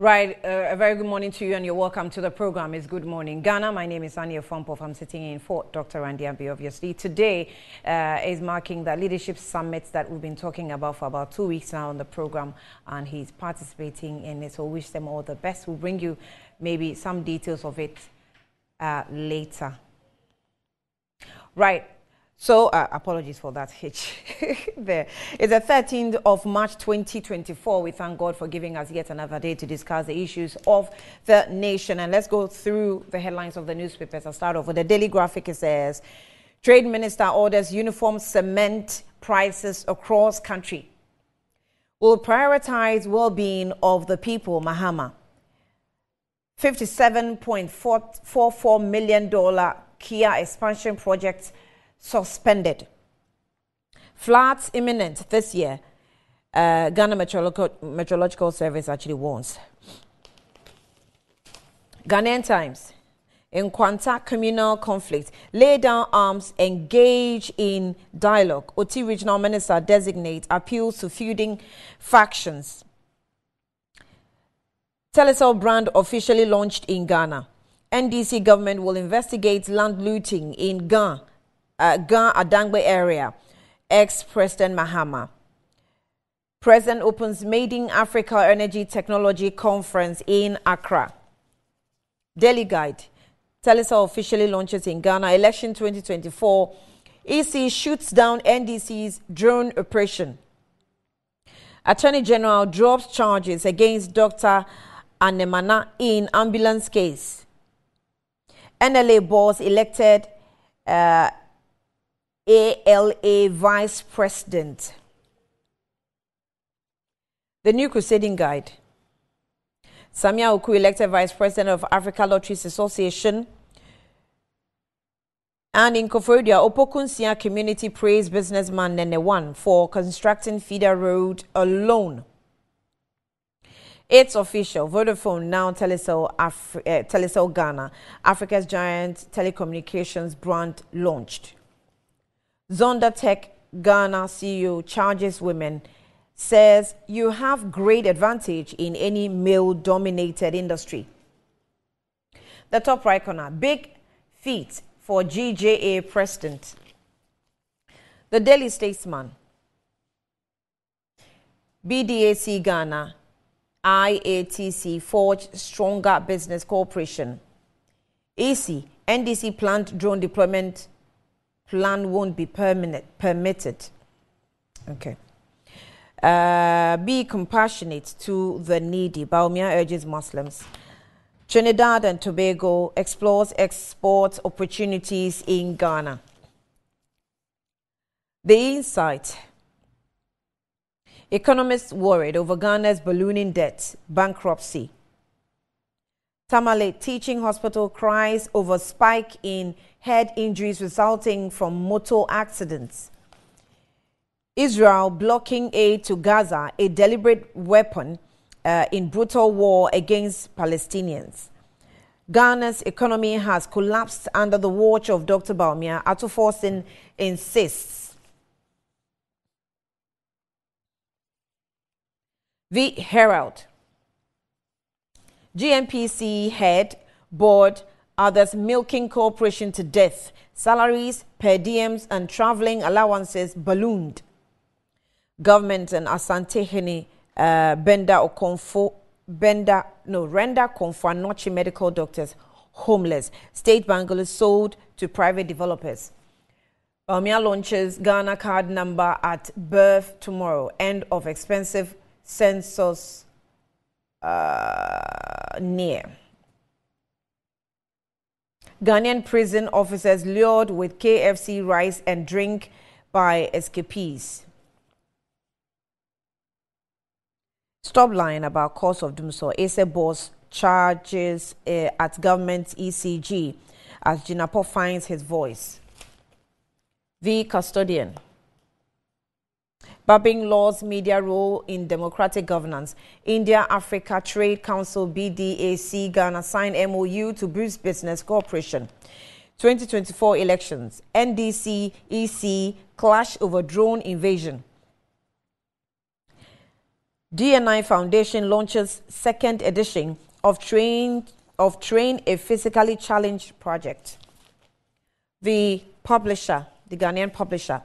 Right, a very good morning to you and you're welcome to the program. It's Good Morning Ghana. My name is Ania Fompof. I'm sitting in for Dr. Randy ABBEY, obviously. Today is marking the leadership summit that we've been talking about for about 2 weeks now on the program, and he's participating in it, so wish them all the best. We'll bring you maybe some details of it later. Right. So, apologies for that hitch there. It's the 13th of March 2024. We thank God for giving us yet another day to discuss the issues of the nation. And let's go through the headlines of the newspapers. I'll start off with the Daily Graphic. It says, Trade Minister orders uniform cement prices across country. Will prioritize well-being of the people, Mahama. $57.44 million Kia expansion project suspended. Floods imminent this year. Ghana Meteorological Service actually warns. Ghanaian Times. In Kwanta communal conflict, lay down arms, engage in dialogue. OT Regional Minister designate appeals to feuding factions. Telecel brand officially launched in Ghana. NDC government will investigate land looting in Ghana. Adangbe area, ex-President Mahama. President opens Made in Africa Energy Technology Conference in Accra. Daily Guide, Telecel officially launches in Ghana. Election 2024, EC shoots down NDC's drone operation. Attorney General drops charges against Dr. Anemana in ambulance case. NLA boss elected ALA Vice President. The New Crusading Guide. Samia Oku elected Vice President of Africa Lotteries Association. And in Koforidua, Opokunsia community praised businessman Nene One for constructing feeder road alone. It's official. Vodafone now Telecel Ghana, Africa's giant telecommunications brand launched. Zonda Tech Ghana CEO charges women, says you have great advantage in any male-dominated industry. The top right corner, big feat for GJA president. The Daily Statesman. BDAC Ghana, IATC forge stronger business cooperation. AC, NDC plant drone deployment plan won't be permitted. Okay. Be compassionate to the needy. Baumia urges Muslims. Trinidad and Tobago explores export opportunities in Ghana. The Insight. Economists worried over Ghana's ballooning debt, bankruptcy. Tamale Teaching Hospital cries over spike in head injuries resulting from motor accidents. Israel blocking aid to Gaza, a deliberate weapon in brutal war against Palestinians. Ghana's economy has collapsed under the watch of Dr. Baumia. Atuforsen insists. The Herald. GMPC head, board, others milking corporation to death. Salaries, per diems and traveling allowances ballooned. Government and Asante render Komfo Anochi medical doctors homeless. State bungalows sold to private developers. Baumia launches Ghana card number at birth tomorrow. End of expensive census near. Ghanaian prison officers lured with KFC rice and drink by escapees. Stop lying about cause of doom. So ASA boss charges at government ECG as Jinapo finds his voice. The Custodian. Babing Law's media role in democratic governance. India-Africa Trade Council BDAC Ghana signed MOU to boost business cooperation. 2024 elections. NDC, EC clash over drone invasion. DNI Foundation launches second edition of Train a Physically Challenged project. The publisher, the Ghanaian publisher,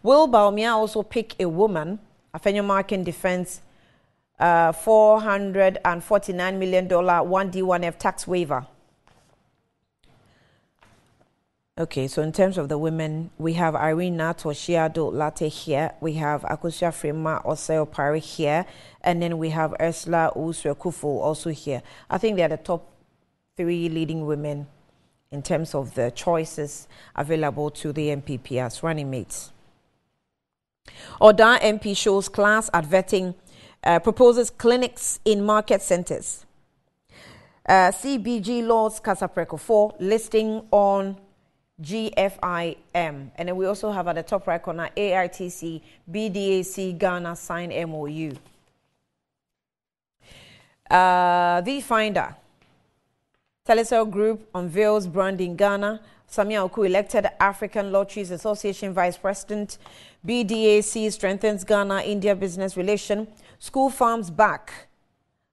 Will Bawumia also pick a woman, Afenyomarkin Defense, $449 million 1D1F tax waiver. Okay, so in terms of the women, we have Irina Toshiado Latte here, we have Akosia Frema Oseo Pari here, and then we have Ursula Uswe-Kufu also here. I think they are the top 3 leading women in terms of the choices available to the MPP as running mates. Oda MP shows class at vetting, proposes clinics in market centers. CBG laws Kasapreko 4 listing on GFIM. And then we also have at the top right corner ARTC, BDAC, Ghana sign MOU. The Finder. Telecel Group unveils brand in Ghana. Samia Oku elected African Lotteries Association Vice President. BDAC strengthens Ghana-India business relation. School farms back.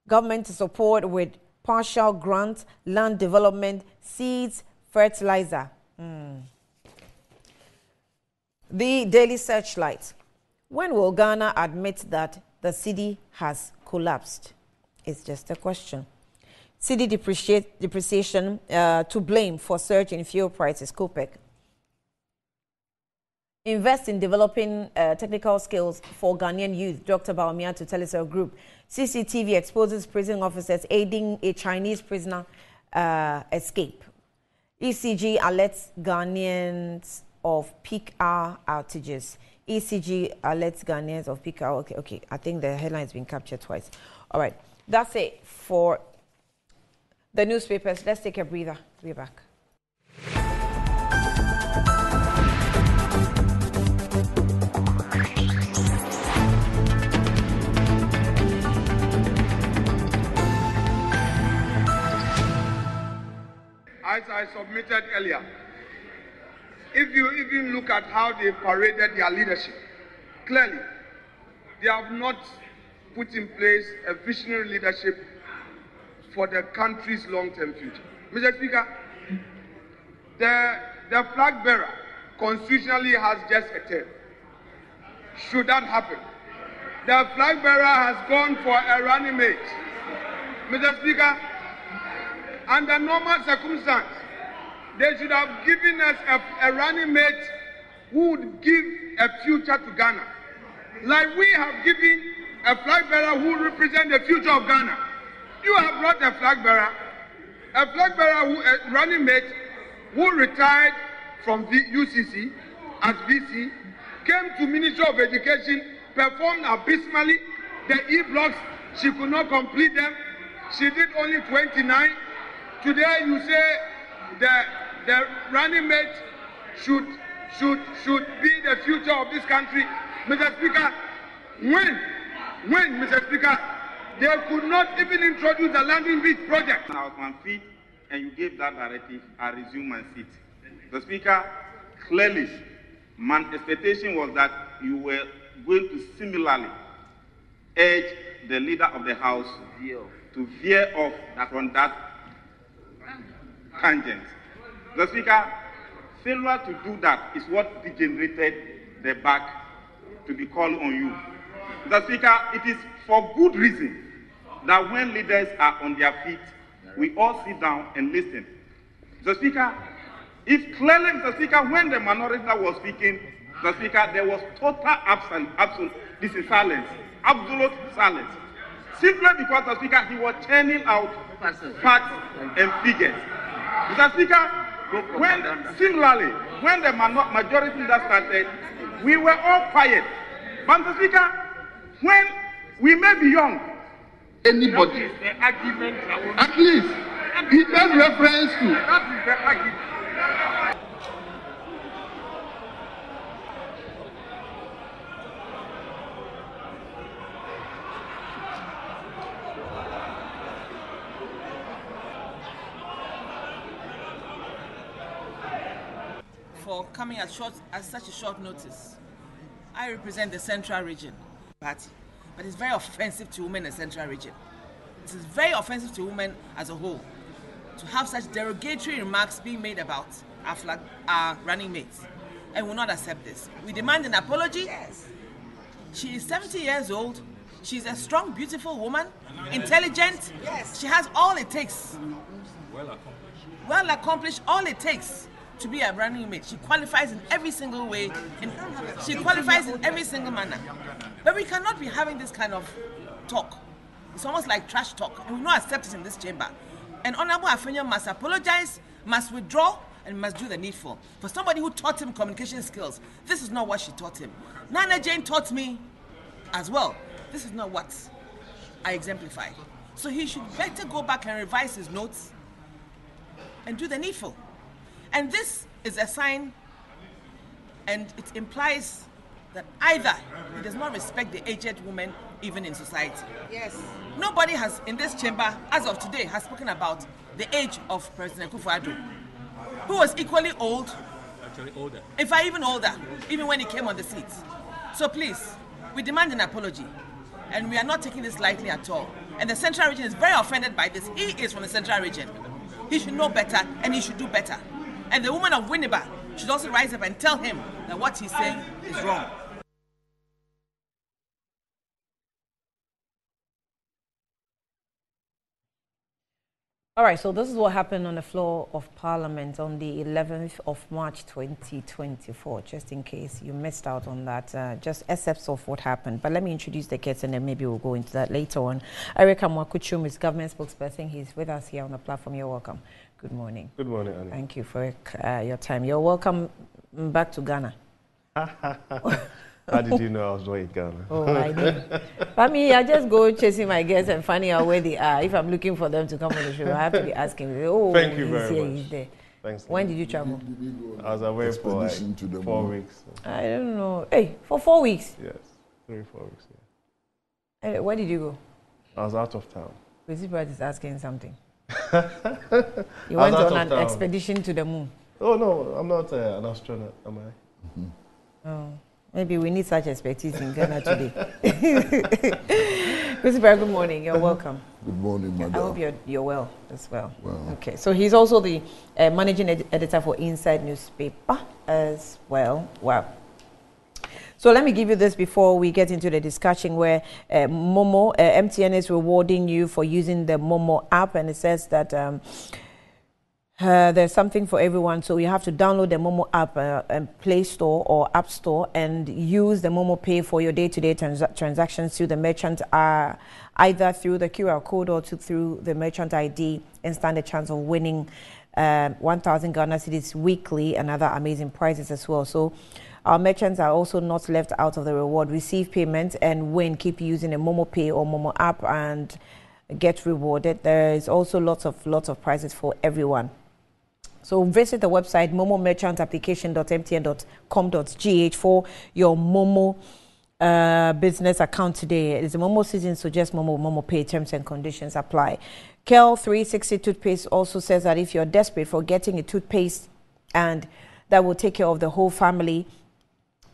Government support with partial grant, land development, seeds, fertilizer. The Daily Searchlight. When will Ghana admit that the cedi has collapsed? It's just a question. Cedi depreciation to blame for surge in fuel prices, COPEC. Invest in developing technical skills for Ghanaian youth, Dr. Bawumia to Telecel Group. CCTV exposes prison officers aiding a Chinese prisoner escape. ECG alerts Ghanaians of peak hour outages. ECG alerts Ghanaians of peak hour. Okay. I think the headline has been captured twice. All right. That's it for the newspapers. Let's take a breather. We'll be back. As I submitted earlier, if you even look at how they paraded their leadership, clearly they have not put in place a visionary leadership for the country's long-term future. Mr. Speaker, the flag bearer constitutionally has just a term. Should that happen, the flag bearer has gone for a running mate. Mr. Speaker, under normal circumstances, they should have given us a running mate who would give a future to Ghana. Like we have given a flag bearer who represents the future of Ghana. You have brought a flag bearer who, a running mate who retired from UCC as VC, came to Ministry of Education, performed abysmally. The E-blocks, she could not complete them. She did only 29. Today you say the running mate should be the future of this country. Mr. Speaker, when, Mr. Speaker, they could not even introduce the landing beach project. I was on my feet and you gave that directive, I resumed my seat. The Speaker, clearly, my expectation was that you were going to similarly urge the leader of the House to veer off from that tangent. The Speaker, failure to do that is what degenerated the back to be called on you. The Speaker, it is for good reason that when leaders are on their feet, we all sit down and listen. The Speaker, if clearly, Mr. Speaker, when the minority was speaking, the Speaker, there was total absolute silence, absolute silence. Simply because, the Speaker, he was churning out facts and figures. Mr. Speaker, when the majority leader started, we were all quiet. But Mr. Speaker, when we may be young, anybody, at least, he does reference to. That is the argument. For coming at such a short notice. I represent the Central Region Party. but it's very offensive to women in the Central Region. It is very offensive to women as a whole to have such derogatory remarks being made about our running mates. And we will not accept this. We demand an apology. Yes. She is 70 years old. She's a strong, beautiful woman, intelligent. Yes. She has all it takes. Well accomplished, all it takes to be a running mate. She qualifies in every single way. She qualifies in every single manner. But we cannot be having this kind of talk. It's almost like trash talk. And we will not accept it in this chamber. And Honorable Afenyo must apologize, must withdraw, and must do the needful. For somebody who taught him communication skills, this is not what she taught him. Nana Jane taught me as well. This is not what I exemplify. So he should better go back and revise his notes and do the needful. And this is a sign, and it implies that either he does not respect the aged woman even in society. Yes. Nobody has in this chamber, as of today, has spoken about the age of President Akufo-Addo, who was equally old. Actually older. In fact, even older, even when he came on the seat. So please, we demand an apology. And we are not taking this lightly at all. And the Central Region is very offended by this. He is from the Central Region. He should know better and he should do better. And the woman of Winneba should also rise up and tell him that what he's saying is wrong. All right, so this is what happened on the floor of Parliament on the 11th of March 2024, just in case you missed out on that, just excerpts of what happened. But let me introduce the guests and then maybe we'll go into that later on. Eric Amwakuchum is government spokesperson. He's with us here on the platform. You're welcome. Good morning. Good morning, Annie. Thank you for your time. You're welcome back to Ghana. How did you know I was not in Ghana? Oh, I did. I mean, I just go chasing my guests and finding out where they are. If I'm looking for them to come on the show, I have to be asking. Oh, thank you very much. He's there. Thanks. When did you travel? I was away for like 4 weeks. I don't know. Hey, for 4 weeks? Yes, 3 or 4 weeks. Yeah. Hey, where did you go? I was out of town. Visibrad is asking something. You went on an expedition to the moon. Oh no, I'm not an astronaut, am I? Mm-hmm. Oh. Maybe we need such expertise in Ghana today. Christopher, good morning. You're welcome. Good morning, madam. I hope you're well as well. Well. Okay, so he's also the managing editor for Inside Newspaper as well. Wow. So let me give you this before we get into the discussion where Momo, MTN is rewarding you for using the Momo app, and it says that there's something for everyone, so you have to download the Momo app and Play Store or App Store and use the Momo Pay for your day-to-day transactions through the merchant, either through the QR code or through the merchant ID, and stand a chance of winning 1,000 Ghana cedis weekly and other amazing prizes as well. So our merchants are also not left out of the reward. Receive payment and win. Keep using the Momo Pay or Momo app and get rewarded. There is also lots of prizes for everyone. So visit the website momomerchantapplication.mtn.com.gh for your Momo business account today. It's a Momo season, so just Momo Pay. Terms and conditions apply. Kel 360 toothpaste also says that if you're desperate for getting a toothpaste and that will take care of the whole family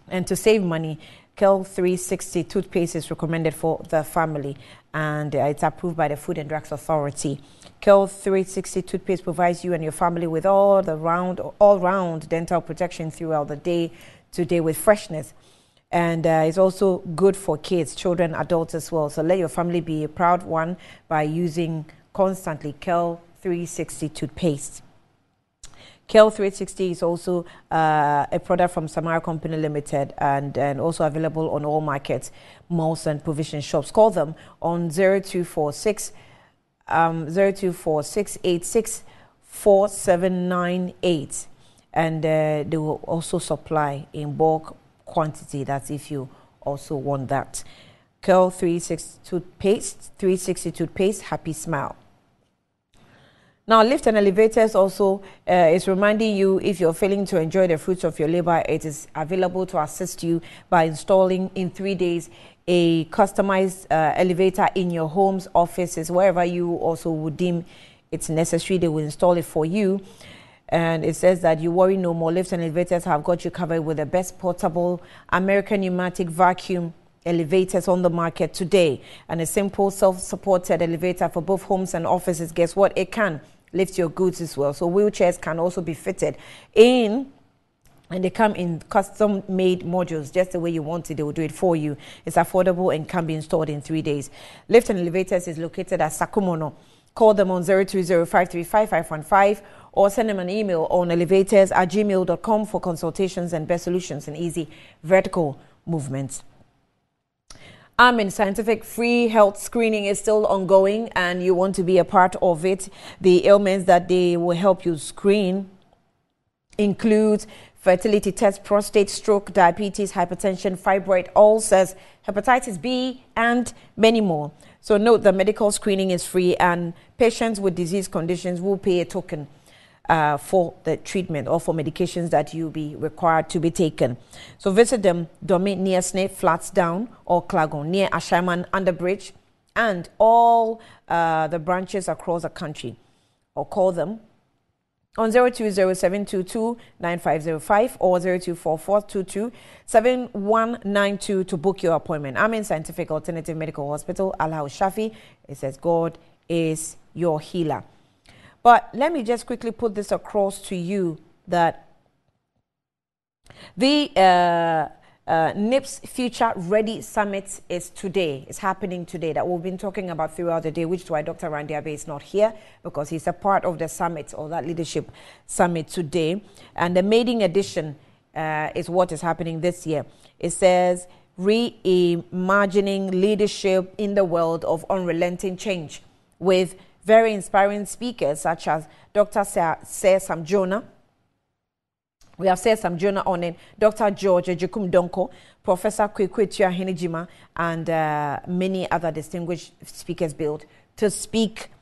and to save money, Kel 360 toothpaste is recommended for the family, and it's approved by the Food and Drugs Authority. Kel 360 toothpaste provides you and your family with all-round dental protection throughout the day today with freshness. And it's also good for kids, children, adults as well. So let your family be a proud one by using constantly Kel 360 toothpaste. Kel 360 is also a product from Samara Company Limited and also available on all markets, malls and provision shops. Call them on 0246 686 4798 and they will also supply in bulk quantity. That's if you also want that. Kel 360 toothpaste, happy smile. Now, Lift and Elevators also is reminding you, if you're failing to enjoy the fruits of your labor, it is available to assist you by installing in 3 days a customized elevator in your homes, offices, wherever you also would deem it's necessary. They will install it for you. And it says that you worry no more. Lift and Elevators have got you covered with the best portable American pneumatic vacuum elevators on the market today. And a simple self-supported elevator for both homes and offices, guess what? It can lift your goods as well. So wheelchairs can also be fitted in, and they come in custom-made modules, just the way you want it. They will do it for you. It's affordable and can be installed in 3 days. Lift and Elevators is located at Sakumono. Call them on 020-535-515 or send them an email on elevators@gmail.com for consultations and best solutions and easy vertical movements. Scientific free health screening is still ongoing, and you want to be a part of it. The ailments that they will help you screen include fertility test, prostate, stroke, diabetes, hypertension, fibroid, ulcers, hepatitis B, and many more. So note that medical screening is free, and patients with disease conditions will pay a token for the treatment or for medications that you'll be required to be taken. So visit them near Snake Flats Down or Klagon, near Ashaiman Underbridge, and all the branches across the country, or call them on 020-722-9505 or 024422-7192 to book your appointment. Scientific Alternative Medical Hospital, Al Shafi. It says God is your healer. But let me just quickly put this across to you that the NIPS Future Ready Summit is today. It's happening today, that we've been talking about throughout the day, which is why Dr. Randy ABBEY is not here, because he's a part of the summit, or that leadership summit today. And the maiden edition is what is happening this year. It says, reimagining leadership in the world of unrelenting change, with very inspiring speakers such as Dr. Sir Samjona. We have Sir Samjona on it, Dr. George Ejekum Donko, Professor Kwekwetua Henijima, and many other distinguished speakers billed to speak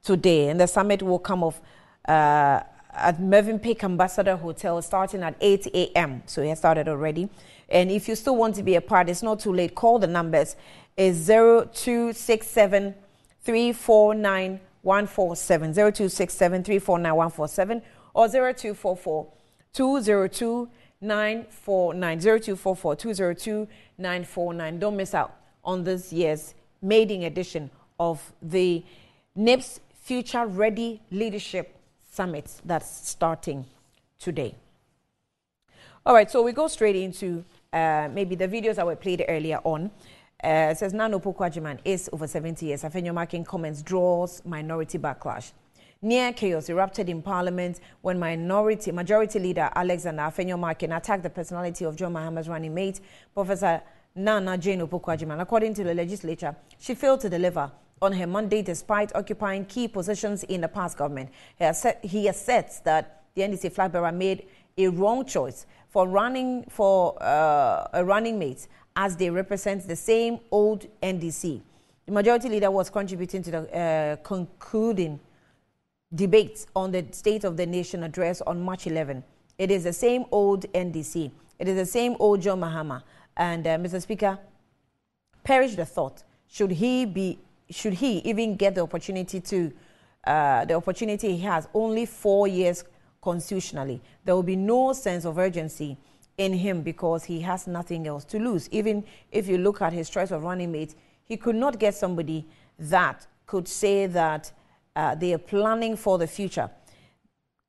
today. And the summit will come off at Mervyn Peak Ambassador Hotel starting at 8 a.m. So it has started already. And if you still want to be a part, it's not too late. Call the numbers. It's 0267 349 147, 0267 349 147, or 0244 202 949, 0244 202 949. Don't miss out on this year's maiden edition of the NIPS Future Ready Leadership Summit that's starting today. All right, so we go straight into maybe the videos that were played earlier on. It says Nano Pokwajiman is over 70 years. Afenyo Makin comments draws minority backlash. Near chaos erupted in Parliament when majority leader Alexander Afenyo Makin attacked the personality of John Mahama's running mate, Professor Nana Jane Opokwajiman. According to the legislature, she failed to deliver on her mandate despite occupying key positions in the past government. He asserts that the NDC flag bearer made a wrong choice for running for a running mate, as they represent the same old NDC. The majority leader was contributing to the concluding debate on the State of the Nation address on March 11. It is the same old NDC. It is the same old John Mahama. And Mr. Speaker, perish the thought, should he even get the opportunity to, the opportunity he has only 4 years constitutionally, there will be no sense of urgency in him because he has nothing else to lose. Even if you look at his choice of running mate, he could not get somebody that could say that they are planning for the future.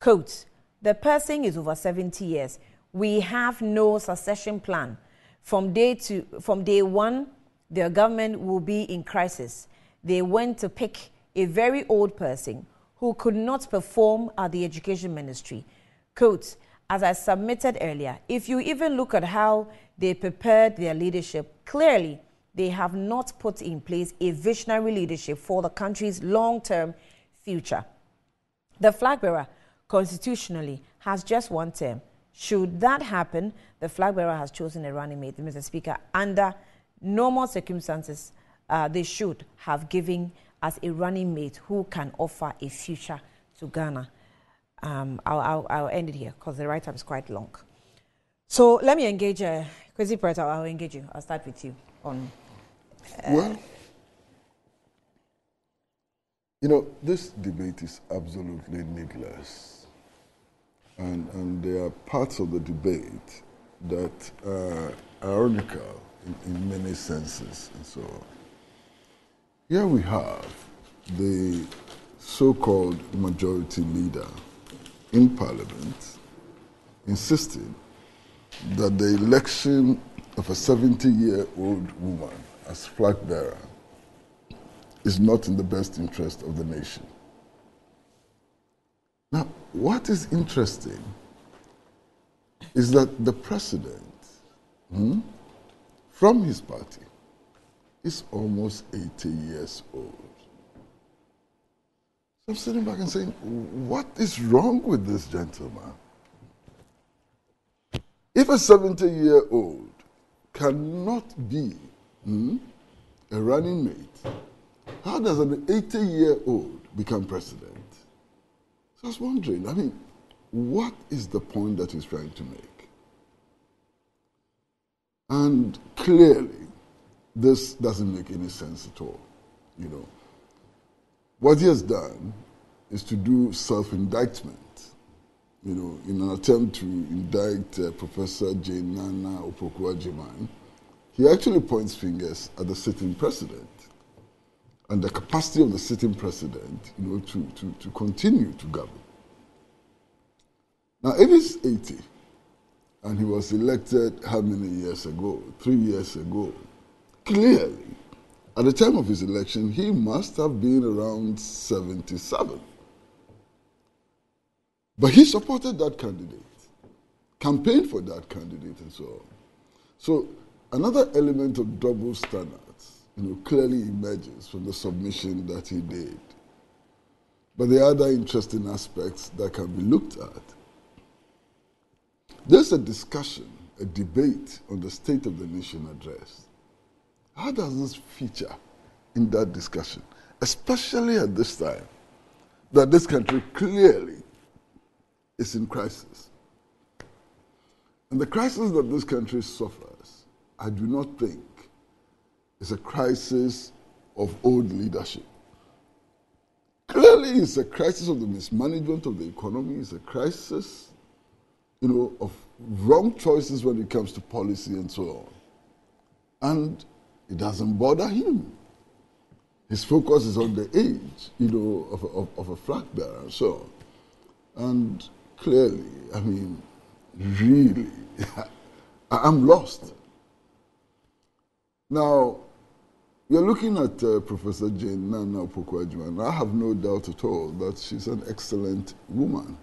Quote, the person is over 70 years. We have no succession plan. From day one, their government will be in crisis. They went to pick a very old person who could not perform at the education ministry. Quote, as I submitted earlier, if you even look at how they prepared their leadership, clearly they have not put in place a visionary leadership for the country's long-term future. The flag bearer constitutionally has just one term. Should that happen, the flag bearer has chosen a running mate. Mr. Speaker, under normal circumstances, they should have given us a running mate who can offer a future to Ghana. I'll end it here because the write-up is quite long. So let me engage Kwesi Peretta. I'll engage you. I'll start with you on. Well, you know, this debate is absolutely needless, and there are parts of the debate that are ironical in many senses and so on. Here we have the so-called majority leader in Parliament insisting that the election of a 70-year-old woman as flag bearer is not in the best interest of the nation. Now, what is interesting is that the president, from his party, is almost 80 years old. So I'm sitting back and saying, what is wrong with this gentleman? If a 70-year-old cannot be a running mate, how does an 80-year-old become president? So I was wondering, I mean, what is the point that he's trying to make? And clearly, this doesn't make any sense at all, you know. What he has done is to do self-indictment, you know, in an attempt to indict Professor Jane Nana Opoku-Agyeman. He actually points fingers at the sitting president and the capacity of the sitting president, you know, to continue to govern. Now, if he's 80, and he was elected how many years ago? 3 years ago. Clearly, at the time of his election, he must have been around 77. But he supported that candidate, campaigned for that candidate, and so on. So another element of double standards, you know, clearly emerges from the submission that he did. But there are other interesting aspects that can be looked at. There's a discussion, a debate on the State of the Nation address. How does this feature in that discussion, especially at this time, that this country clearly is in crisis? And the crisis that this country suffers, I do not think, is a crisis of old leadership. Clearly, it's a crisis of the mismanagement of the economy. It's a crisis, you know, of wrong choices when it comes to policy and so on. And it doesn't bother him. His focus is on the age, you know, of a flag bearer and so on. And clearly, I mean, really, I'm lost. Now, you're looking at Professor Jane Nana Opoku-Agyeman. I have no doubt at all that she's an excellent woman.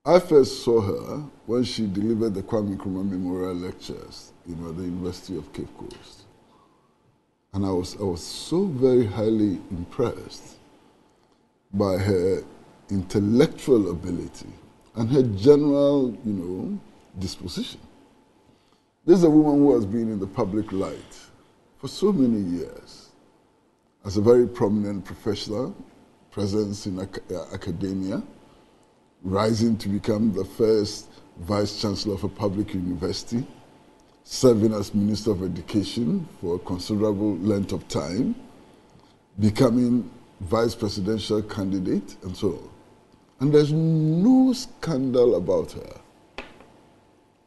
I first saw her when she delivered the Kwame Nkrumah Memorial Lectures, you know, at the University of Cape Coast. And I was so very highly impressed by her intellectual ability and her general, you know, disposition. This is a woman who has been in the public light for so many years as a very prominent professional, presence in academia, rising to become the first Vice Chancellor of a public university, serving as Minister of Education for a considerable length of time, becoming Vice Presidential candidate, and so on. And there's no scandal about her.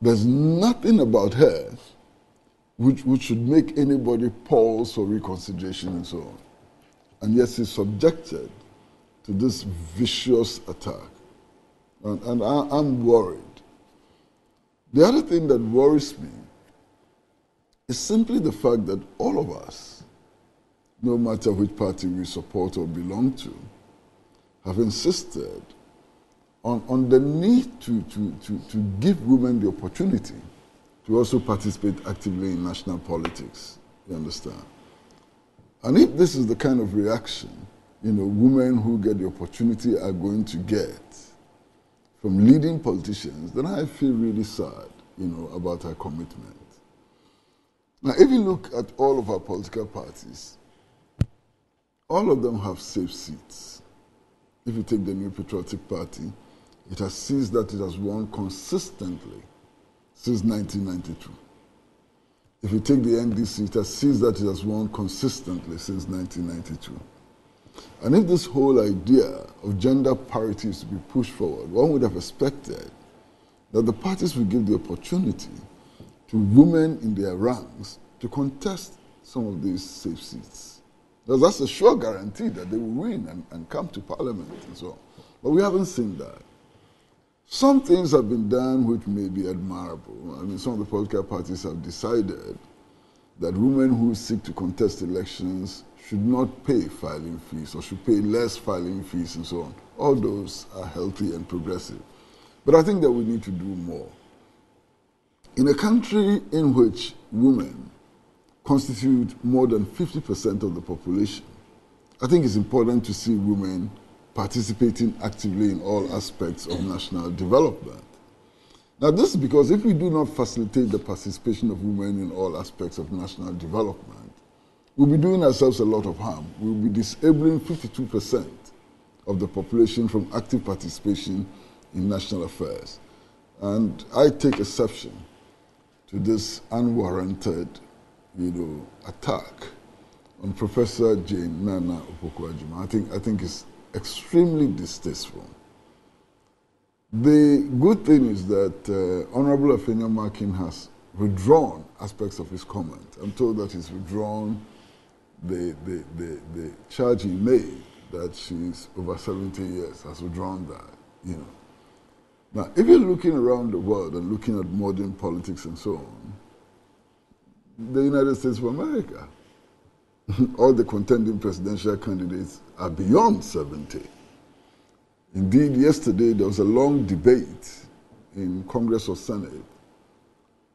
There's nothing about her which should make anybody pause for reconsideration and so on. And yet she's subjected to this vicious attack. And I'm worried. The other thing that worries me is simply the fact that all of us, no matter which party we support or belong to, have insisted on the need to give women the opportunity to also participate actively in national politics. You understand? And if this is the kind of reaction, you know, women who get the opportunity are going to get from leading politicians, then I feel really sad, you know, about our commitment. Now, if you look at all of our political parties, all of them have safe seats. If you take the New Patriotic Party, it has seats that it has won consistently since 1992. If you take the NDC, it has seats that it has won consistently since 1992. And if this whole idea of gender parity is to be pushed forward, one would have expected that the parties would give the opportunity to women in their ranks to contest some of these safe seats. Because that's a sure guarantee that they will win and come to parliament and so on. But we haven't seen that. Some things have been done which may be admirable. I mean, some of the political parties have decided that women who seek to contest elections should not pay filing fees or should pay less filing fees and so on. All those are healthy and progressive. But I think that we need to do more. In a country in which women constitute more than 50% of the population, I think it's important to see women participating actively in all aspects of national development. Now, this is because if we do not facilitate the participation of women in all aspects of national development, we'll be doing ourselves a lot of harm. We'll be disabling 52% of the population from active participation in national affairs. And I take exception to this unwarranted, attack on Professor Jane Nana Opoku-Agyeman. I think it's extremely distasteful. The good thing is that Honorable Afenya-Markin has withdrawn aspects of his comment. I'm told that he's withdrawn the charge he made that she's over 70 years, has withdrawn that, Now, if you're looking around the world and looking at modern politics and so on, the United States of America, all the contending presidential candidates are beyond 70. Indeed, yesterday there was a long debate in Congress or Senate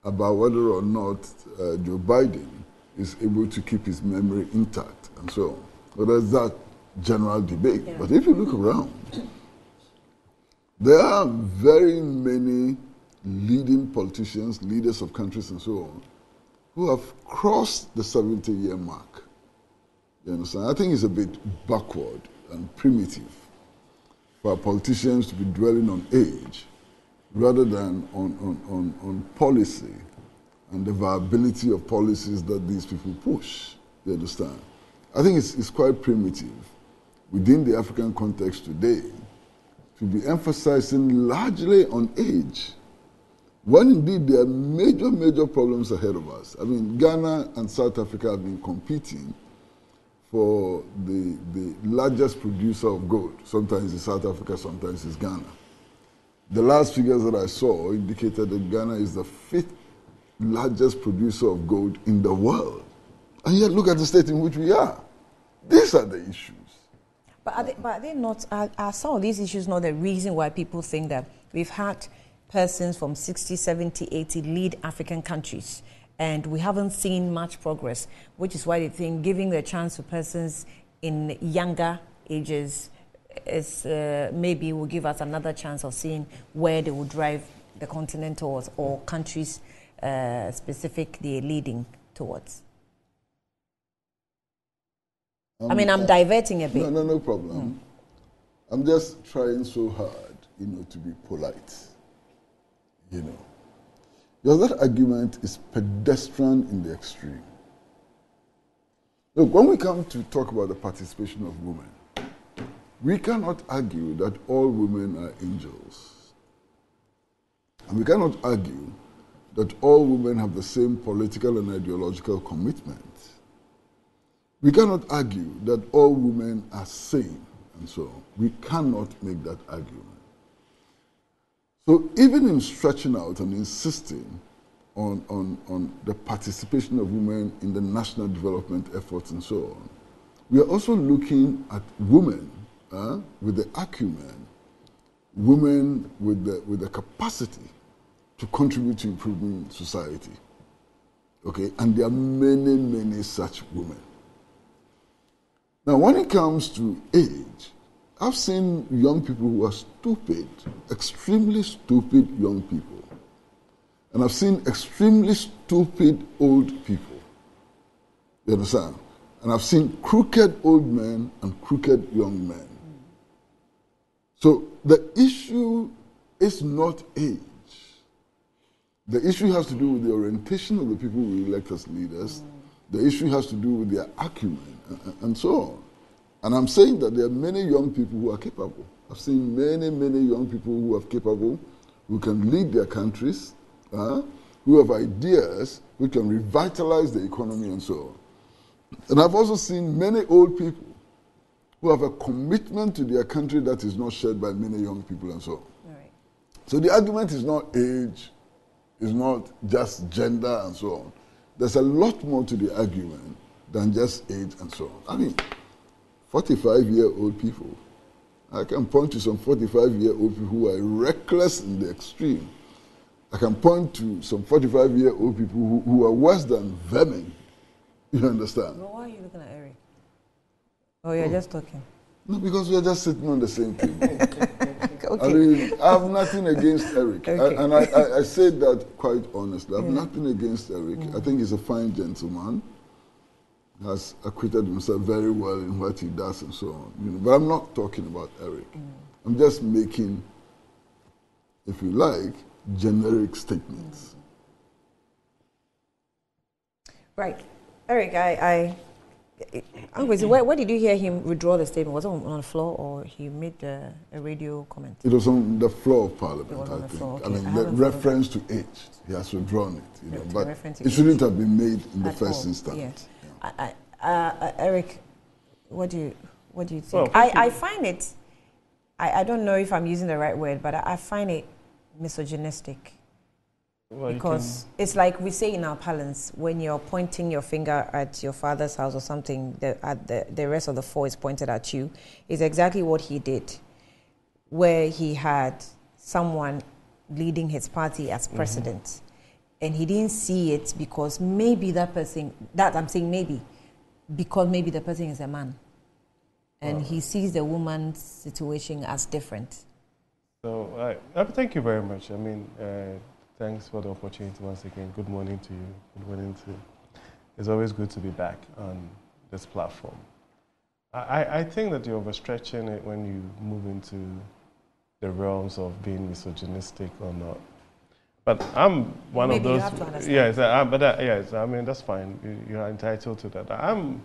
about whether or not Joe Biden is able to keep his memory intact and so on. Well, there's that general debate. Yeah. But if you look around, there are very many leading politicians, leaders of countries and so on, who have crossed the 70-year mark. You understand? I think it's a bit backward and primitive for our politicians to be dwelling on age rather than on policy and the viability of policies that these people push. You understand? I think it's quite primitive within the African context today to be emphasizing largely on age, when indeed there are major problems ahead of us. I mean, Ghana and South Africa have been competing for the largest producer of gold. Sometimes it's South Africa, sometimes it's Ghana. The last figures that I saw indicated that Ghana is the 5th largest producer of gold in the world. And yet look at the state in which we are. These are the issues. But are they not, are some of these issues not the reason why people think that we've had persons from 60, 70, 80 lead African countries and we haven't seen much progress, which is why they think giving the chance to persons in younger ages is maybe will give us another chance of seeing where they will drive the continent towards or countries specific they're leading towards. I mean, I'm diverting a bit. No problem. I'm just trying so hard, to be polite, Because that argument is pedestrian in the extreme. Look, when we come to talk about the participation of women, we cannot argue that all women are angels. And we cannot argue that all women have the same political and ideological commitment. We cannot argue that all women are sane, and so on. We cannot make that argument. So even in stretching out and insisting on the participation of women in the national development efforts and so on, we are also looking at women with the acumen, women with the capacity to contribute to improving society. Okay, and there are many such women. Now, when it comes to age, I've seen young people who are stupid, extremely stupid young people. And I've seen extremely stupid old people. You understand? And I've seen crooked old men and crooked young men. So the issue is not age. The issue has to do with the orientation of the people we elect as leaders. The issue has to do with their acumen and so on. And I'm saying that there are many young people who are capable. I've seen many young people who are capable, who can lead their countries, who have ideas which can revitalize the economy and so on. And I've also seen many old people who have a commitment to their country that is not shared by many young people and so on. Right. So the argument is not age, is not just gender and so on. There's a lot more to the argument than just age and so on. I mean, 45-year-old people, I can point to some 45-year-old people who are reckless in the extreme. I can point to some 45-year-old people who are worse than vermin. You understand? Well, why are you looking at Eric? Oh, you're just talking. No, because we're just sitting on the same table. Okay. I mean, I have nothing against Eric. Okay. And I say that quite honestly. I have nothing against Eric. I think he's a fine gentleman. Has acquitted himself very well in what he does and so on. You know, but I'm not talking about Eric. I'm just making, if you like, generic statements. Right. Eric, where did you hear him withdraw the statement? Was it on the floor or he made a radio comment? It was on the floor of Parliament, It was on the floor, okay. I mean, I the haven't reference to age, he has withdrawn it. You know, but reference to it shouldn't have been made in the At first all, instance. yeah. Eric, what do you think? Well, I find it, I don't know if I'm using the right word, but I find it misogynistic. Well, Because it's like we say in our parlance, when you're pointing your finger at your father's house or something, the rest of the four is pointed at you, is exactly what he did, where he had someone leading his party as president. And he didn't see it because maybe that person, I'm saying maybe, because maybe the person is a man. And he sees the woman's situation as different. So, thank you very much. I mean, thanks for the opportunity once again. Good morning to you. Good morning to you. It's always good to be back on this platform. I think that you're overstretching it when you move into the realms of being misogynistic or not. But I'm one Maybe of those. You have to understand. Yes, yes. I mean, that's fine. You're entitled to that. I'm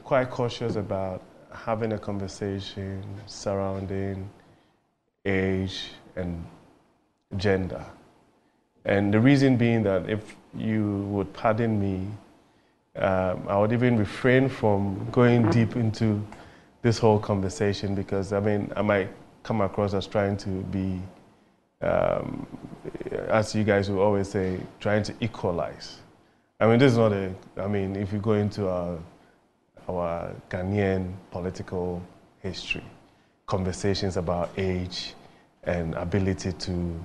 quite cautious about having a conversation surrounding age and gender. And the reason being that if you would pardon me, I would even refrain from going deep into this whole conversation because, I mean, I might come across as trying to be, as you guys will always say, trying to equalize. I mean, this is not if you go into our Ghanaian political history, conversations about age and ability to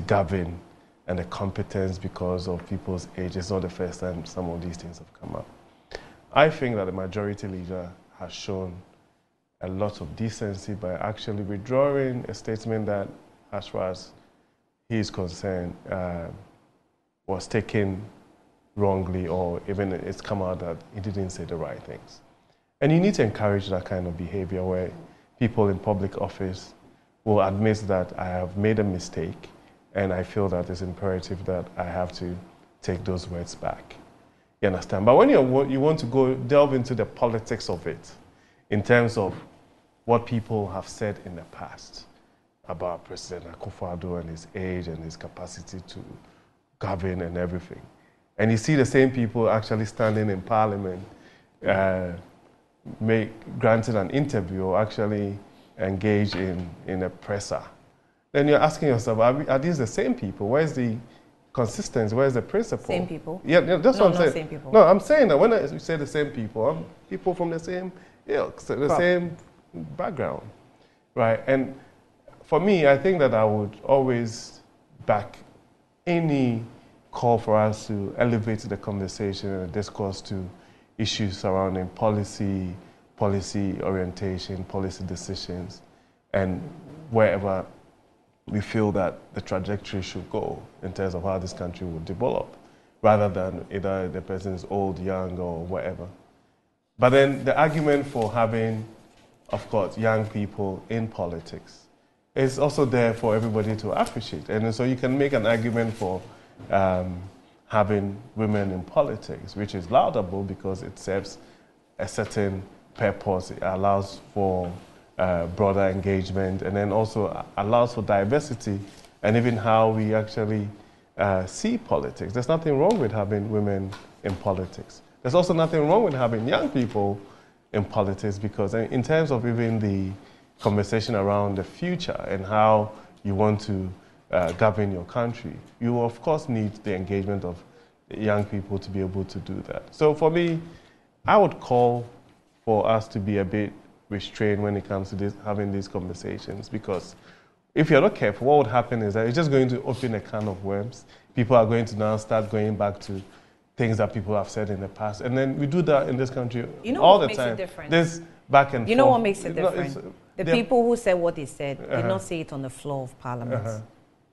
govern and the competence because of people's age. It's not the first time some of these things have come up. I think that the majority leader has shown a lot of decency by actually withdrawing a statement that, as far as he is concerned, was taken wrongly, or even it's come out that he didn't say the right things. And you need to encourage that kind of behavior where people in public office will admit that I have made a mistake and I feel that it's imperative that I have to take those words back. You understand? But when you want to go delve into the politics of it, in terms of what people have said in the past about President Akufo-Addo and his age and his capacity to govern and everything, and you see the same people actually standing in Parliament, granted an interview or actually engage in a presser, then you're asking yourself, are these the same people? Where's the consistency? Where's the principle? Same people? Yeah, that's what I'm saying. Same people. No, I'm saying that when I say the same people, I'm people from the same ilk, the same background, right? And for me, I think that I would always back any call for us to elevate the conversation and the discourse to issues surrounding policy orientation, policy decisions, and wherever we feel that the trajectory should go in terms of how this country will develop, rather than either the person is old, young, or whatever. But then the argument for having, of course, young people in politics is also there for everybody to appreciate. And so you can make an argument for having women in politics, which is laudable because it serves a certain purpose. It allows for broader engagement and then also allows for diversity and even how we actually see politics. There's nothing wrong with having women in politics. There's also nothing wrong with having young people in politics, because in terms of even the conversation around the future and how you want to govern your country, you of course need the engagement of young people to be able to do that. So for me, I would call for us to be a bit restrained when it comes to this, having these conversations, because if you're not careful, what would happen is that it's just going to open a can of worms. People are going to now start going back to things that people have said in the past. And then we do that in this country all the time. You know what makes it different? This back and forth. You know what makes it different? The people who said what they said did not say it on the floor of Parliament.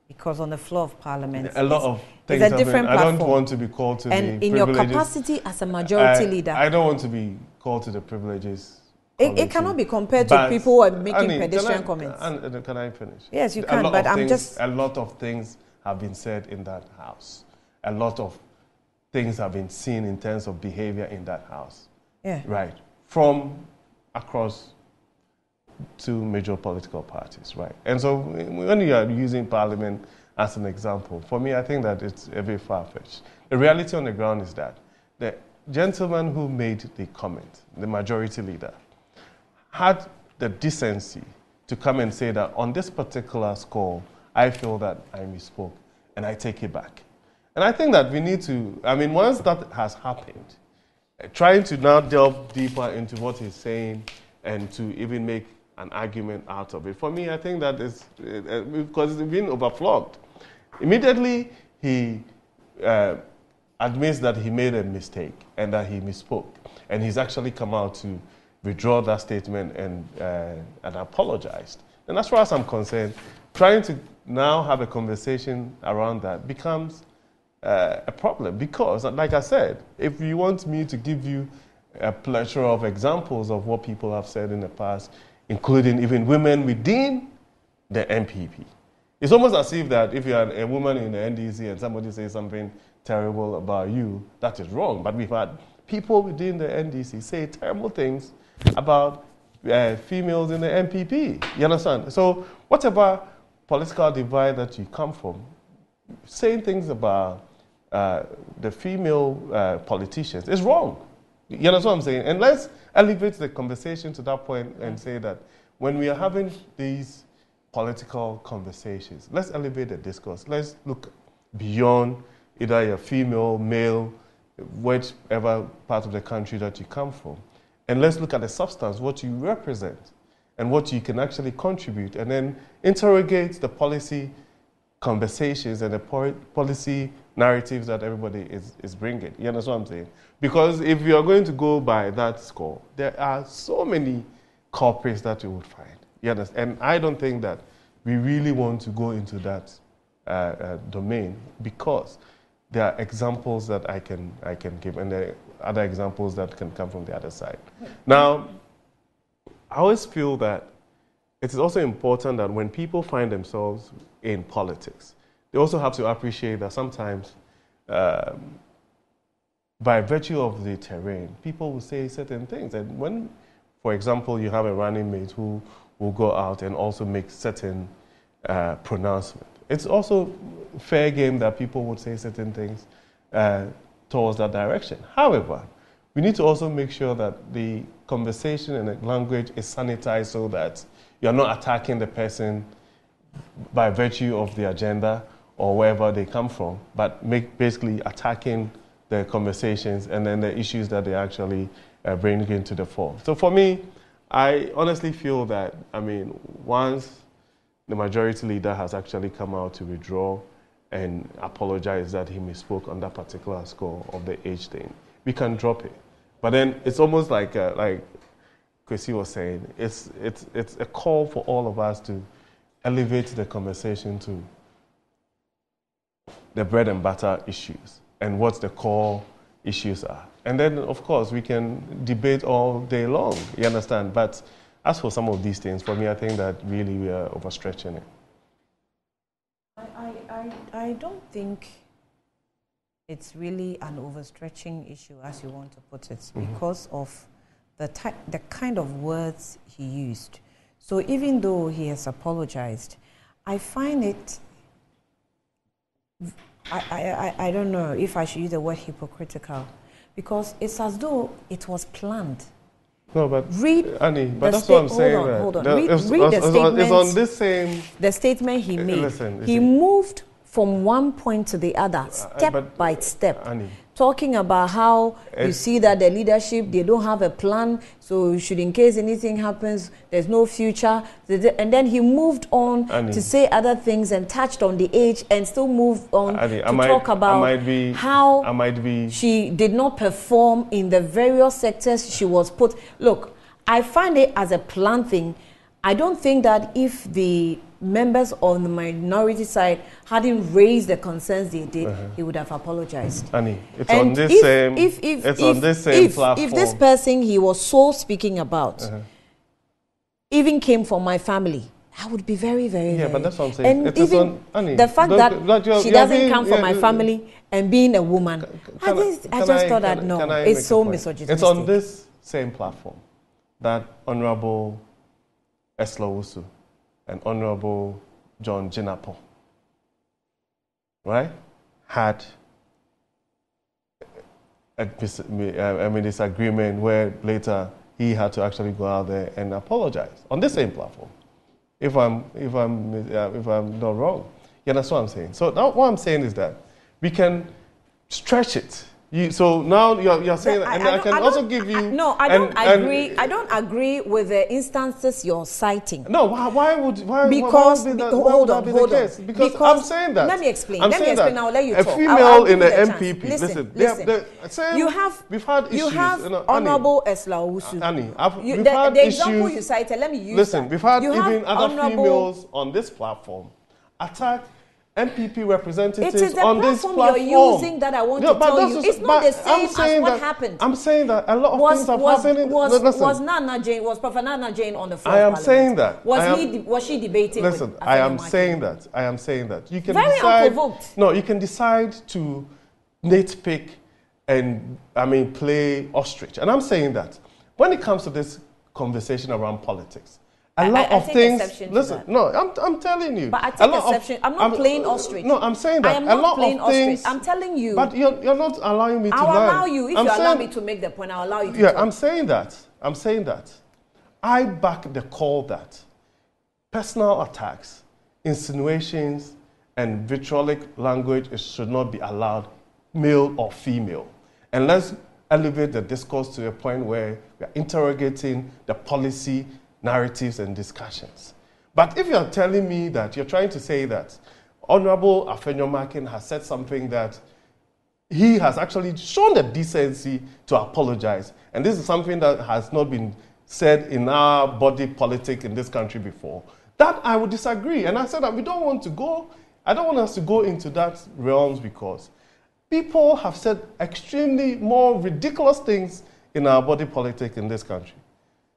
Because on the floor of Parliament, a lot of things it's a different platform. I don't want to be called to and the in your capacity as a majority leader, I don't want to be called to the privileges. It cannot be compared to people who are making pedestrian comments. Can I finish? Yes, you can, but I'm just... A lot of things have been said in that house. A lot of things have been seen in terms of behavior in that house. Yeah. Right. From across two major political parties, right? And so when you are using Parliament as an example, for me, I think that it's a bit far-fetched. The reality on the ground is that the gentleman who made the comment, the majority leader, had the decency to come and say that on this particular score, I feel that I misspoke, and I take it back. And I think that we need to, once that has happened, trying to now delve deeper into what he's saying and to even make an argument out of it. For me, I think that is, because it's been overflogged. Immediately, he admits that he made a mistake and that he misspoke. And he's actually come out to withdraw that statement and apologized. And as far as I'm concerned, trying to now have a conversation around that becomes a problem. Because, like I said, if you want me to give you a plethora of examples of what people have said in the past, including even women within the MPP. It's almost as if that if you're a woman in the NDC and somebody says something terrible about you, that is wrong. But we've had people within the NDC say terrible things about females in the MPP. You understand? So whatever political divide that you come from, saying things about the female politicians is wrong. You understand what I'm saying? And let's elevate the conversation to that point and say that when we are having these political conversations, let's elevate the discourse. Let's look beyond either you're female, male, whichever part of the country that you come from. And let's look at the substance, what you represent, and what you can actually contribute, and then interrogate the policy conversations and the policy narratives that everybody is bringing. You understand what I'm saying? Because if you are going to go by that score, there are so many culprits that you would find. You understand? And I don't think that we really want to go into that domain, because there are examples that I can give, and there are other examples that can come from the other side. Now, I always feel that it is also important that when people find themselves in politics, they also have to appreciate that sometimes, by virtue of the terrain, people will say certain things. And when, for example, you have a running mate who will go out and also make certain pronouncements, it's also fair game that people would say certain things towards that direction. However, we need to also make sure that the conversation and the language is sanitized so that you're not attacking the person by virtue of the agenda or wherever they come from, but basically attacking the conversations and then the issues that they actually bring into the fore. So for me, I honestly feel that, once the majority leader has actually come out to withdraw and apologize that he misspoke on that particular score of the age thing, we can drop it. But then it's almost like Kwesi was saying, it's a call for all of us to elevate the conversation to the bread and butter issues and what the core issues are. And then, of course, we can debate all day long, you understand? But as for some of these things, for me, I think that really we are overstretching it. I don't think it's really an overstretching issue, as you want to put it, because of the kind of words he used. So even though he has apologized, I find it I don't know if I should use the word hypocritical, because it's as though it was planned. No, but read Annie, but that's what I'm saying. Hold on. Read the statement. It's on this same. The statement he made. Listen, he moved from one point to the other, step by step. Annie, talking about how you see that the leadership, they don't have a plan, so should, in case anything happens, there's no future. And then he moved on to say other things and touched on the age and still moved on to talk about how she did not perform in the various sectors she was put. Look, I find it as a plan thing. I don't think that if the members on the minority side hadn't raised the concerns they did, he would have apologized. Annie, it's on this same platform. If this person he was so speaking about even came from my family, I would be very, very, but that's what I'm saying. And even the fact that she doesn't come from my family and being a woman, I just thought that no, it's so misogynistic. It's on this same platform that Honorable Esla Wusu and Honorable John Jinapo, right, had a disagreement where later he had to actually go out there and apologize on this same platform. If I'm not wrong, yeah, that's what I'm saying. So now what I'm saying is that we can stretch it. So now you're saying, and I can also give you. No, I don't agree. I don't agree with the instances you're citing. No, why would because hold on. Because I'm saying that. Let me explain. I'll let you talk. A female in the MPP. Listen. We've had issues. You have Honorable Esla Wusu. Annie, we've had the issues. Example you cited. Let me use. Listen, we've had even other females on this platform attack MPP representatives on this platform. It is the platform you're using that I want to tell you. It's not the same as what happened. I'm saying that a lot of things have happened. Was Prophet Nana Jane on the floor? I am saying that. Was she debating? Listen, I am saying that. You can very decide. Unprovoked. No, you can decide to nitpick and play ostrich. And I'm saying that when it comes to this conversation around politics, a lot of things. Listen, no, I'm telling you. But I take exception. I'm not playing ostrich. No, I'm saying that. I am not playing ostrich. I'm telling you. But you're not allowing me to learn. I'll allow you. If you allow me to make the point, I'll allow you to talk. I'm saying that. I back the call that personal attacks, insinuations, and vitriolic language should not be allowed, male or female. And let's elevate the discourse to a point where we are interrogating the policy, narratives and discussions. But if you're telling me that you're trying to say that Honorable Afenyomakin has said something that he has actually shown the decency to apologize, and this is something that has not been said in our body politic in this country before, that I would disagree. And I said that I don't want us to go into that realms because people have said extremely more ridiculous things in our body politic in this country.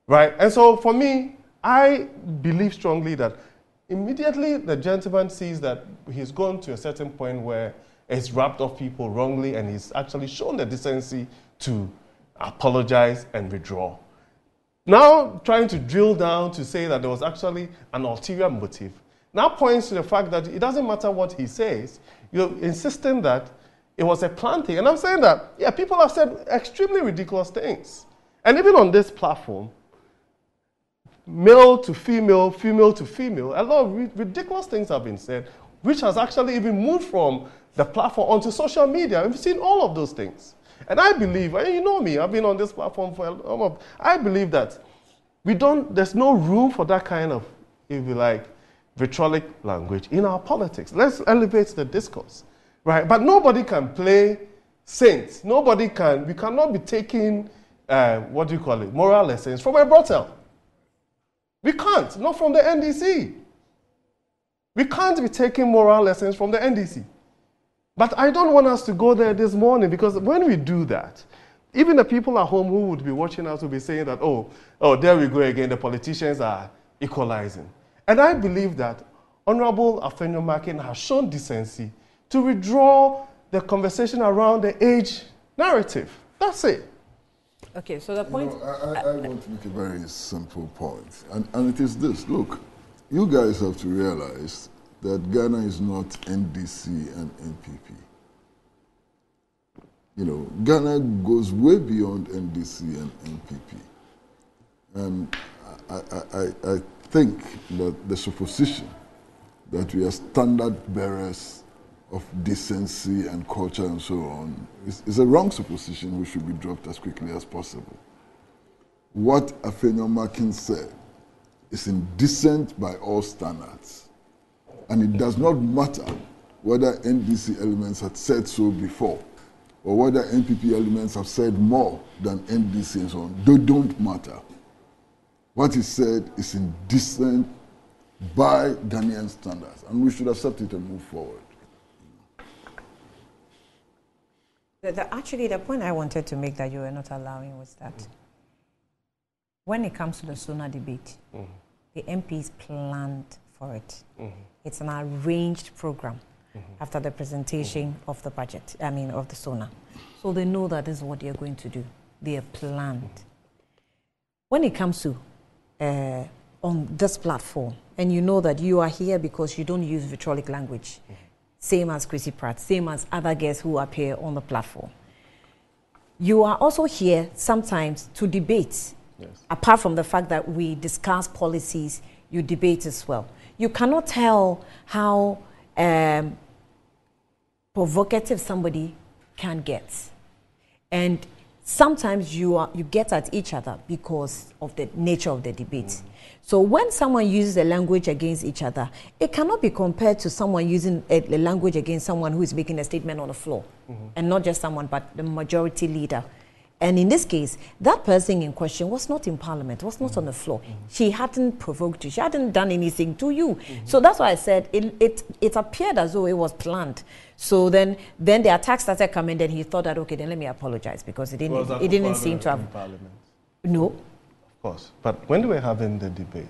Right? And so for me, I believe strongly that immediately the gentleman sees that he's gone to a certain point where he's wrapped off people wrongly and he's actually shown the decency to apologize and withdraw. Now trying to drill down to say that there was actually an ulterior motive now points to the fact that it doesn't matter what he says, you're insisting that it was a planned thing. And I'm saying that, yeah, people have said extremely ridiculous things. And even on this platform, male to female, female to female, a lot of ridiculous things have been said, which has actually even moved from the platform onto social media. We've seen all of those things. And I believe, and you know me, I've been on this platform for a long time. I believe that there's no room for that kind of, if you like, vitriolic language in our politics. Let's elevate the discourse, right? But nobody can play saints. We cannot be taking, moral lessons from a brothel. We can't, not from the NDC. We can't be taking moral lessons from the NDC. But I don't want us to go there this morning because when we do that, even the people at home who would be watching us will be saying that, oh, there we go again, the politicians are equalizing. And I believe that Honorable Afenyomakin has shown decency to withdraw the conversation around the age narrative. That's it. Okay, so the point... I want to make a very simple point, and it is this. Look, you guys have to realize that Ghana is not NDC and NPP. You know, Ghana goes way beyond NDC and NPP. And I think that the supposition that we are standard bearers of decency and culture and so on is a wrong supposition which should be dropped as quickly as possible. What Afenyo Makin said is indecent by all standards. And it does not matter whether NDC elements had said so before or whether NPP elements have said more than NDC and so on. They don't matter. What he said is indecent by Ghanaian standards, and we should accept it and move forward. Actually, the point I wanted to make that you were not allowing was that when it comes to the SONA debate, the MPs planned for it. It's an arranged program after the presentation of the budget, of the SONA. So they know that this is what they're going to do. They are planned. When it comes to on this platform, and you know that you are here because you don't use vitriolic language, same as Chrissy Pratt, same as other guests who appear on the platform. You are also here sometimes to debate. Yes. Apart from the fact that we discuss policies, you debate as well. You cannot tell how provocative somebody can get. And sometimes you get at each other because of the nature of the debate. So when someone uses a language against each other, it cannot be compared to someone using a language against someone who is making a statement on the floor. And not just someone, but the majority leader. And in this case, that person in question was not in parliament, was not on the floor. She hadn't provoked you. She hadn't done anything to you. So that's why I said it appeared as though it was planned. So then the attack started coming. Then he thought that, okay, then let me apologize because it didn't seem to have. Parliament? No. Of course. But when they were having the debate,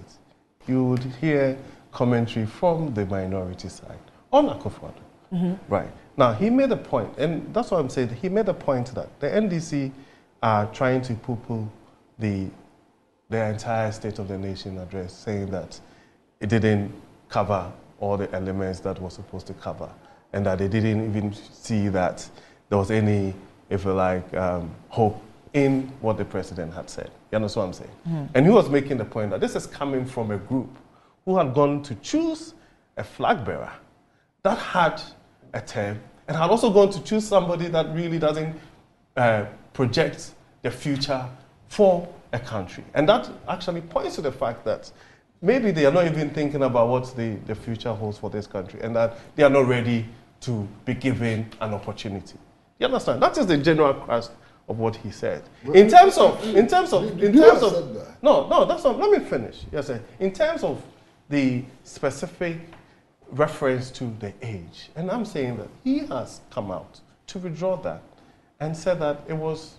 you would hear commentary from the minority side on Akufo-Addo. Right. Now, he made a point, and that's what I'm saying. He made a point that the NDC are trying to poo-poo the entire State of the Nation address, saying that it didn't cover all the elements that was supposed to cover, and that they didn't even see that there was any, if you like, hope in what the president had said. You understand what I'm saying? And he was making the point that this is coming from a group who had gone to choose a flag bearer that had a term and had also gone to choose somebody that really doesn't project the future for a country. And that actually points to the fact that maybe they are not even thinking about what the future holds for this country and that they are not ready to be given an opportunity. You understand? That is the general crux of what he said. No, that's not, let me finish. Yes, sir. In terms of the specific reference to the age, and I'm saying that he has come out to withdraw that and said that it was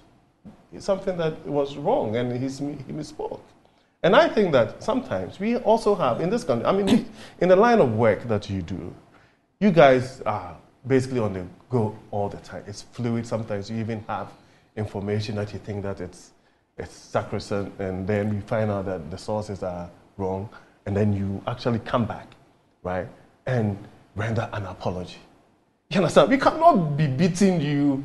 something that was wrong and he misspoke. And I think that sometimes we also have in this country, I mean, in the line of work that you do, you guys are basically on the go all the time. It's fluid. Sometimes you even have information that you think that it's sacrosanct, and then you find out that the sources are wrong, and then you actually come back, right, and render an apology. You understand? We cannot be beating you,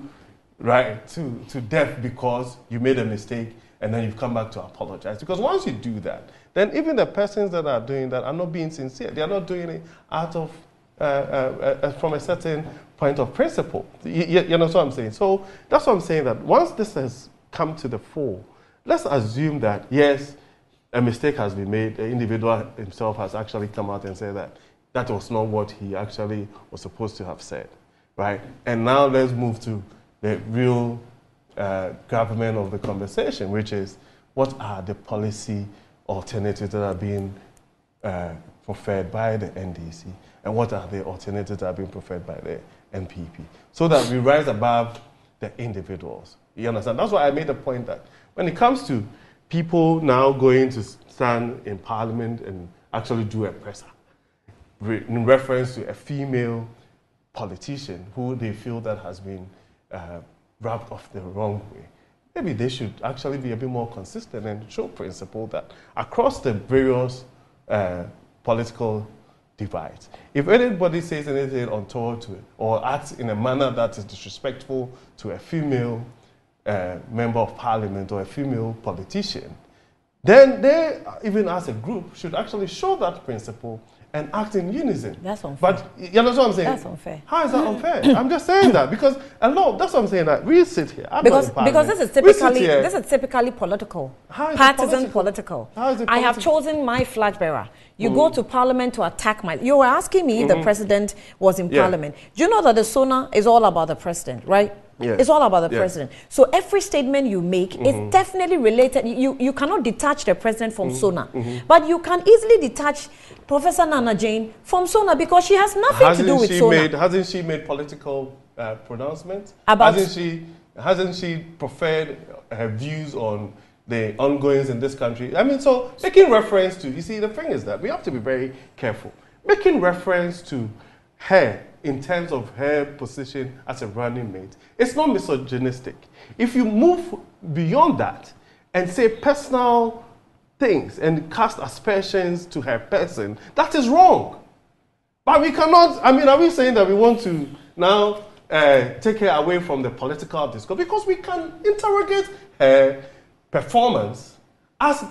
right, to death because you made a mistake and then you've come back to apologize. Because once you do that, then even the persons that are doing that are not being sincere. They are not doing it out of from a certain point of principle. You know what I'm saying? So that's what I'm saying, that once this has come to the fore, let's assume that, yes, a mistake has been made. The individual himself has actually come out and said that that was not what he actually was supposed to have said, right? And now let's move to the real gravamen of the conversation, which is what are the policy alternatives that are being preferred by the NDC, and what are the alternatives that are being preferred by the NPP, so that we rise above the individuals. You understand? That's why I made the point that when it comes to people now going to stand in Parliament and actually do a presser in reference to a female politician who they feel that has been rubbed off the wrong way, maybe they should actually be a bit more consistent and show principle that across the various political divides. If anybody says anything untoward to it or acts in a manner that is disrespectful to a female member of parliament or a female politician, then they, even as a group, should actually show that principle and act in unison. That's unfair. But you know what I'm saying? That's unfair. How is that unfair? I'm just saying that because that's what I'm saying. That we sit here. Because this is typically political, partisan political. How is it political? I have chosen my flag bearer. You go to parliament to attack my. You were asking me if the president was in parliament. Do you know that the SONA is all about the president, right? Yes. It's all about the president. So every statement you make is definitely related. You cannot detach the president from SONA. But you can easily detach Professor Nana Jane from SONA because she has nothing to do with SONA. Hasn't she made political pronouncements? About Hasn't she preferred her views on the ongoings in this country? I mean, so making reference to, you see, the thing is that we have to be very careful. Making reference to her in terms of her position as a running mate, it's not misogynistic. If you move beyond that and say personal things and cast aspersions to her person, that is wrong. But we cannot, I mean, are we saying that we want to now take her away from the political discourse? Because we can interrogate her performance as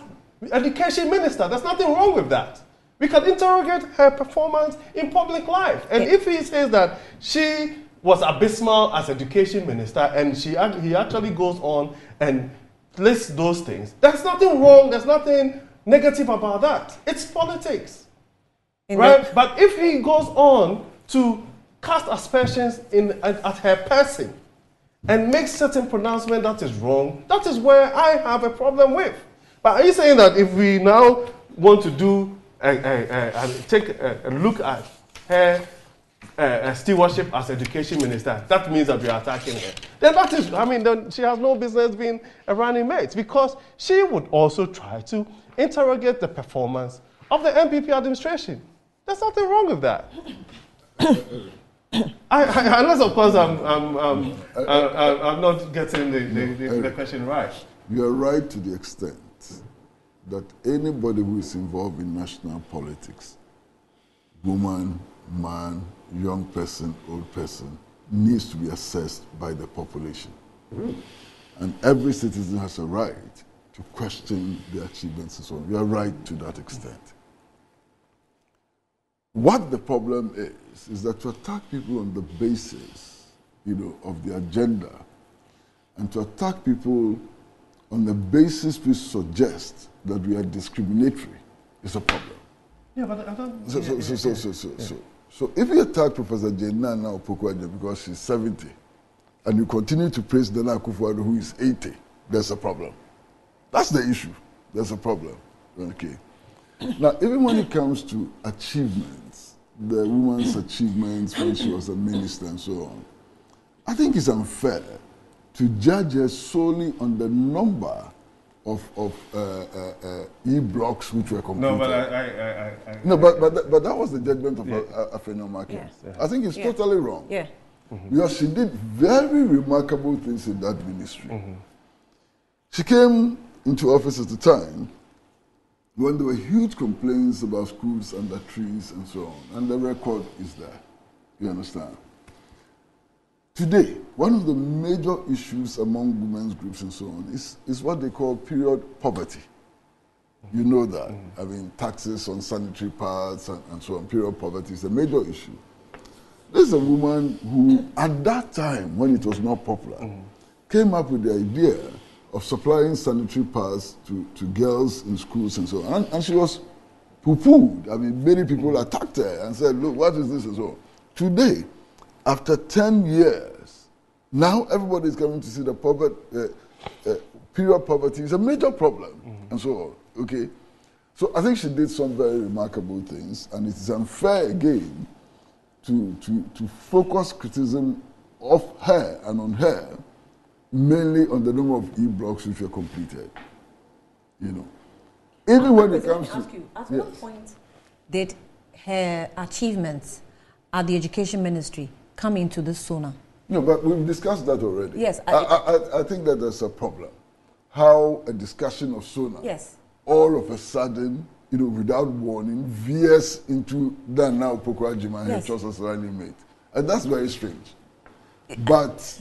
education minister. There's nothing wrong with that. We can interrogate her performance in public life. And if he says that she was abysmal as education minister and he actually goes on and lists those things, there's nothing wrong, there's nothing negative about that. It's politics. Right? But if he goes on to cast aspersions at her person and makes certain pronouncement that is wrong, that is where I have a problem with. But are you saying that if we now want to do take a look at her stewardship as education minister, that means that we are attacking her? Then that is, I mean, then she has no business being a running mate because she would also try to interrogate the performance of the MPP administration. There's nothing wrong with that. Unless, of course, I'm not getting the question right. You are right to the extent that anybody who is involved in national politics, woman, man, young person, old person, needs to be assessed by the population. And every citizen has a right to question the achievements and so on. You are right to that extent. What the problem is that to attack people on the basis, of the agenda, and to attack people on the basis we suggest that we are discriminatory is a problem. Yeah, but I don't... So if you attack Professor Jane Nana Opoku-Adjei because she's 70, and you continue to praise Nana Akufo-Addo who is 80, there's a problem. That's the issue. There's a problem. Okay. Now, even when it comes to achievements, the woman's achievements when she was a minister and so on, I think it's unfair to judge her solely on the number of E-blocks which were completed. No, but that was the judgment of Afenyo Market. Yes. I think it's totally wrong. Yeah. Because she did very remarkable things in that ministry. She came into office at a time when there were huge complaints about schools under trees and so on, and the record is there. You understand? Today, one of the major issues among women's groups and so on is what they call period poverty. You know that. I mean, taxes on sanitary pads and so on. Period poverty is a major issue. This is a woman who, at that time, when it was not popular, came up with the idea of supplying sanitary pads to girls in schools and so on. And she was poo-pooed. I mean, many people attacked her and said, look, what is this and so on. Today, after 10 years, now everybody is coming to see the period poverty is a major problem and so on. Okay? So I think she did some very remarkable things, and it is unfair again to focus criticism of her and on her mainly on the number of E-blocks which were completed. Even when it comes to... At what point did her achievements at the education ministry come into this SONA? No, but we've discussed that already. Yes. I think that there's a problem. How a discussion of SONA all of a sudden, without warning, veers into that now Pokora Jima Yes. Hecho's running mate. And that's very strange. But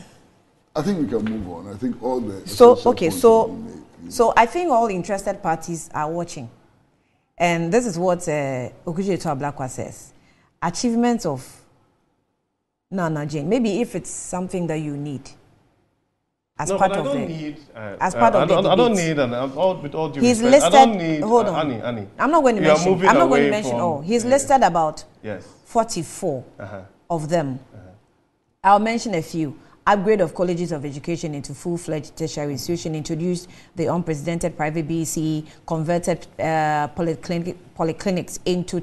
I think we can move on. I think all the So essential okay, points so have been made. so I think all interested parties are watching, and this is what Okujeto Ablakwa says: achievements of Nana Jane. Maybe if it's something that you need as No, part but of I don't the need, as part of the I don't debate. need, and with all due He's respect, listed. I don't need, hold on, Annie. I'm not going to You are mention. moving I'm not going to away mention from- all. He's yeah. listed about Yes. 44 Uh-huh. of them. I'll mention a few. Upgrade of colleges of education into full-fledged tertiary institution, introduced the unprecedented private BECE, converted polyclinics into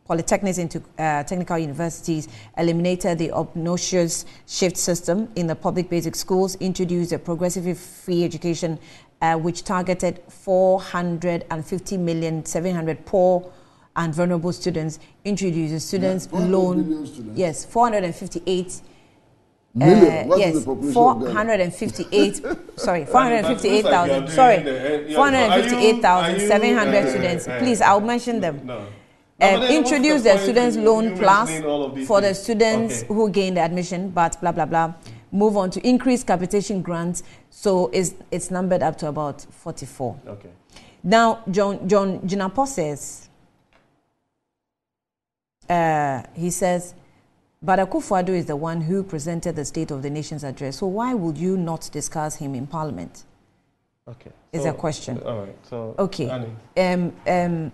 polytechnics into technical universities, eliminated the obnoxious shift system in the public basic schools, introduced a progressive free education which targeted 450,700,000 poor and vulnerable students, introduces students Yeah, 400 loan. million students. Yes, 458. Million. What is Yes, the population of Ghana? 458. Sorry, But it looks like 458,000. you're Sorry, doing the- 458,700 students. Please, I'll mention them. No. But then Introduce what's the point students in loan you plus mentioning all of these for the things? students Okay. who gain the admission, but blah blah blah. Move on to increase capitation grants, so it's numbered up to about 44. Okay. Now, John Jinapo says, he says, but Akufo-Addo is the one who presented the State of the Nation's address. So why would you not discuss him in Parliament? Okay. Is a question. All right. So Okay. Annie.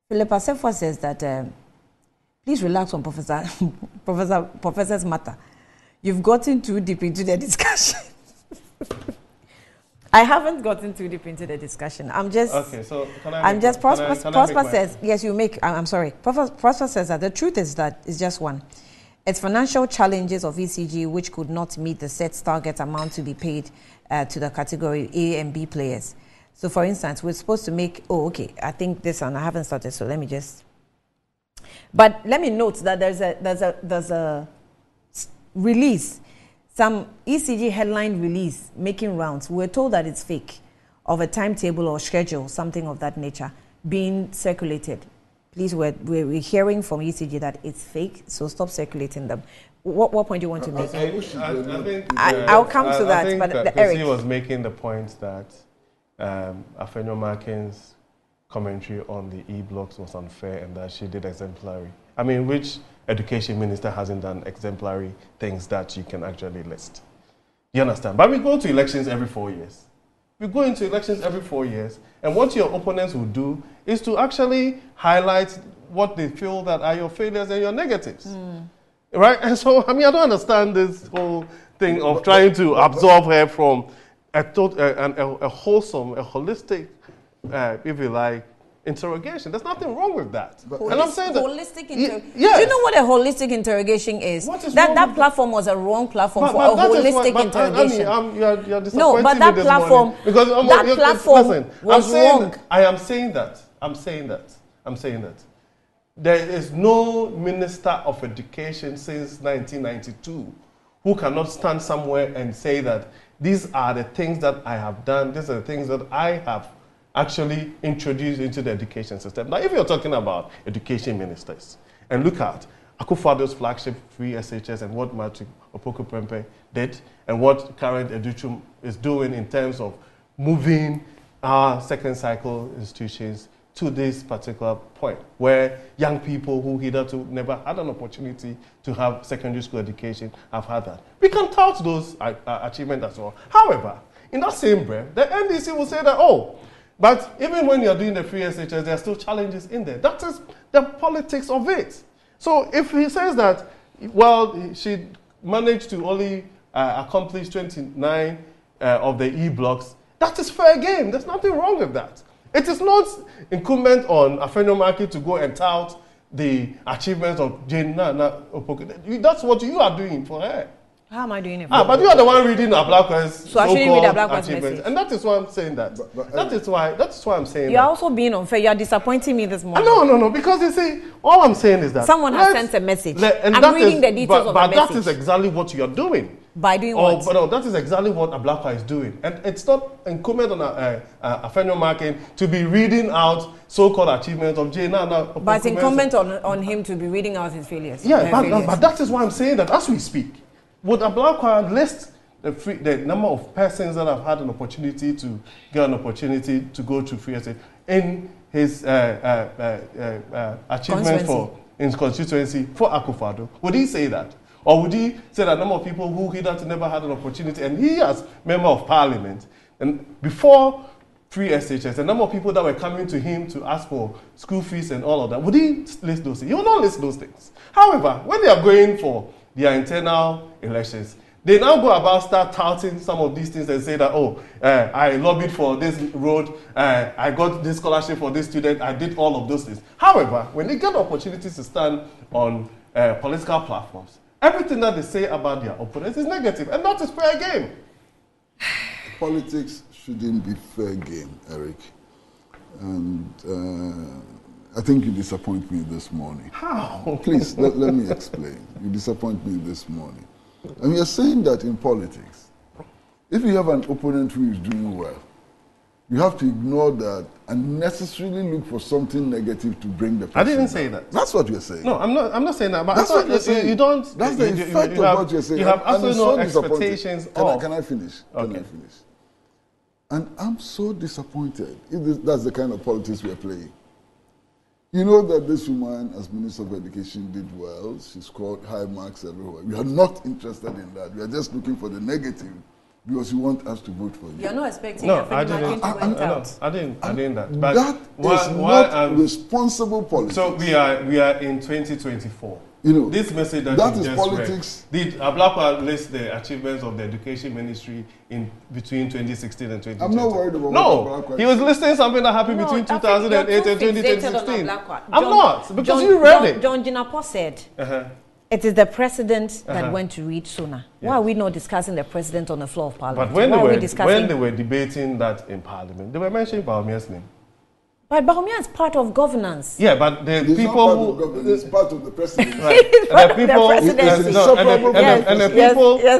Philip Asefo says that please relax on Professor's matter. You've gotten too deep into the discussion. I haven't gotten too deep into the discussion. I'm just. Okay. So can I? I'm just. Prosper Prosper says yes. You make. I'm sorry. Prosper says that the truth is that it's just one. It's financial challenges of ECG which could not meet the set target amount to be paid to the category A and B players. So, for instance, we're supposed to make. Oh, okay. I think this one I haven't started. So let me just. But let me note that there's a release. Some ECG headline release making rounds. We're told that it's fake, of a timetable or schedule, something of that nature, being circulated. Please, we're hearing from ECG that it's fake, so stop circulating them. What point do you want to make? I think I'll come to that, I think but that Eric he was making the point that Afenyo Markin's commentary on the e-blocks was unfair and that she did exemplary. I mean, which education minister hasn't done exemplary things that you can actually list? You understand? But we go to elections every 4 years. We go into elections every 4 years, and what your opponents will do is to actually highlight what they feel that are your failures and your negatives. Right? And so, I mean, I don't understand this whole thing of trying to absorb her from a wholesome, a holistic, if you like, interrogation. There's nothing wrong with that. And I'm saying that holistic yes. Do you know what a holistic interrogation is? What is that wrong that with platform was a wrong platform for But a that is holistic what- but, interrogation. Annie, you're disappointing No, but me that this platform- morning because that platform was wrong. I am saying that. I'm saying that. There is no minister of education since 1992 who cannot stand somewhere and say that these are the things that I have done, these are the things that I have actually introduced into the education system. Now, if you're talking about education ministers, and look at Akufo-Addo's flagship free SHS and what Matthew Opoku-Prempeh did, and what current Educhum is doing in terms of moving our second cycle institutions to this particular point, where young people who hitherto never had an opportunity to have secondary school education have had that. We can tout those achievements as well. However, in that same breath, the NDC will say that, oh, but even when you're doing the free SHS, there are still challenges in there. That is the politics of it. So if he says that, well, she managed to only accomplish 29 of the E-blocks, that is fair game. There's nothing wrong with that. It is not incumbent on Afenyo Markin to go and tout the achievements of Jane Nana Opoku. That's what you are doing for her. How am I doing it? But you are the one reading Ablakwa's So I shouldn't read so-called Ablakwa's achievements. message. And that is why I'm saying that. That's why I'm saying You're that. also being unfair. You're disappointing me this morning. No, because you see, all I'm saying is that Someone has sent a message. and I'm that reading is- the details of the But that message. is exactly what you're doing. By doing what? But no, that is exactly what Ablakwa is doing. And it's not incumbent on Afenyo Markin to be reading out so-called achievements of Jay. But it's incumbent on him to be reading out his failures. Yeah, but that is why I'm saying that as we speak, would Ablakwa list the number of persons that have had an opportunity to get an opportunity to go to free estate in his achievements in his constituency for Akufo-Addo? Would he say that? Or would he say that number of people who hitherto never had an opportunity, and he as member of parliament, and before free SHS, the number of people that were coming to him to ask for school fees and all of that, would he list those things? He will not list those things. However, when they are going for their internal elections, they now go about start touting some of these things and say that, I lobbied for this road, I got this scholarship for this student, I did all of those things. However, when they get opportunities to stand on political platforms, everything that they say about their opponents is negative, and that is fair game. Politics shouldn't be fair game, Eric. And I think you disappoint me this morning. How? Please, let me explain. You disappoint me this morning. And you're saying that in politics, if you have an opponent who is doing well, you have to ignore that and necessarily look for something negative to bring the person I didn't down. say that. That's what you're saying. No, I'm not saying that. But That's what you're saying. You don't. That's the effect of what you're saying. You have And absolutely it's so no expectations. Can I finish? Okay. Can I finish? And I'm so disappointed if that's the kind of politics we're playing. You know that this woman, as Minister of Education, did well. She scored high marks everywhere. We are not interested in that. We are just looking for the negative because you want us to vote for you. You're not expecting I didn't. I didn't that. But that is not responsible politics. So we are in 2024. You know, this message that is you just politics. Read, did Ablakwa list the achievements of the education ministry in between 2016 and 2020? I'm not worried about No, he was listing something that happened between 2008 and 2016. I'm not, because you read it. John Jinapor said, it is the president that went to read sooner. Yes. Why are we not discussing the president on the floor of parliament? But when they were debating that in parliament, they were mentioning Bahumia's name. But Bahumia is part of governance. Yeah, but the people who... It's part of the president. Right.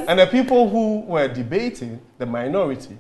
And the people who were debating, the minority,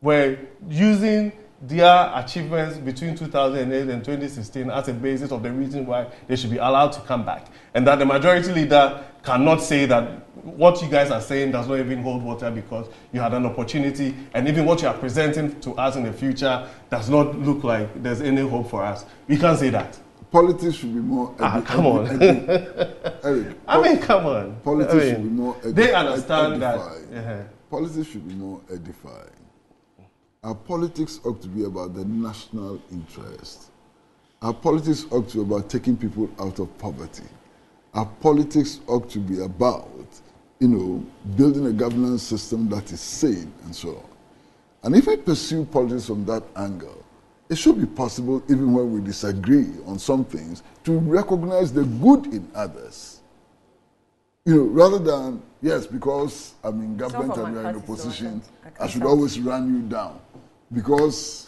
were using their achievements between 2008 and 2016 as a basis of the reason why they should be allowed to come back. And that the majority leader cannot say that what you guys are saying does not even hold water because you had an opportunity, and even what you are presenting to us in the future does not look like there's any hope for us. We can't say that. Politics should be more... come on. Eric, come on. Politics should be more... They understand that... Politics should be more edifying. Our politics ought to be about the national interest. Our politics ought to be about taking people out of poverty. Our politics ought to be about, building a governance system that is sane and so on. And if we pursue politics from that angle, it should be possible, even when we disagree on some things, to recognize the good in others. Rather than, yes, because I'm in government and you're in opposition, I should always run you down. Because,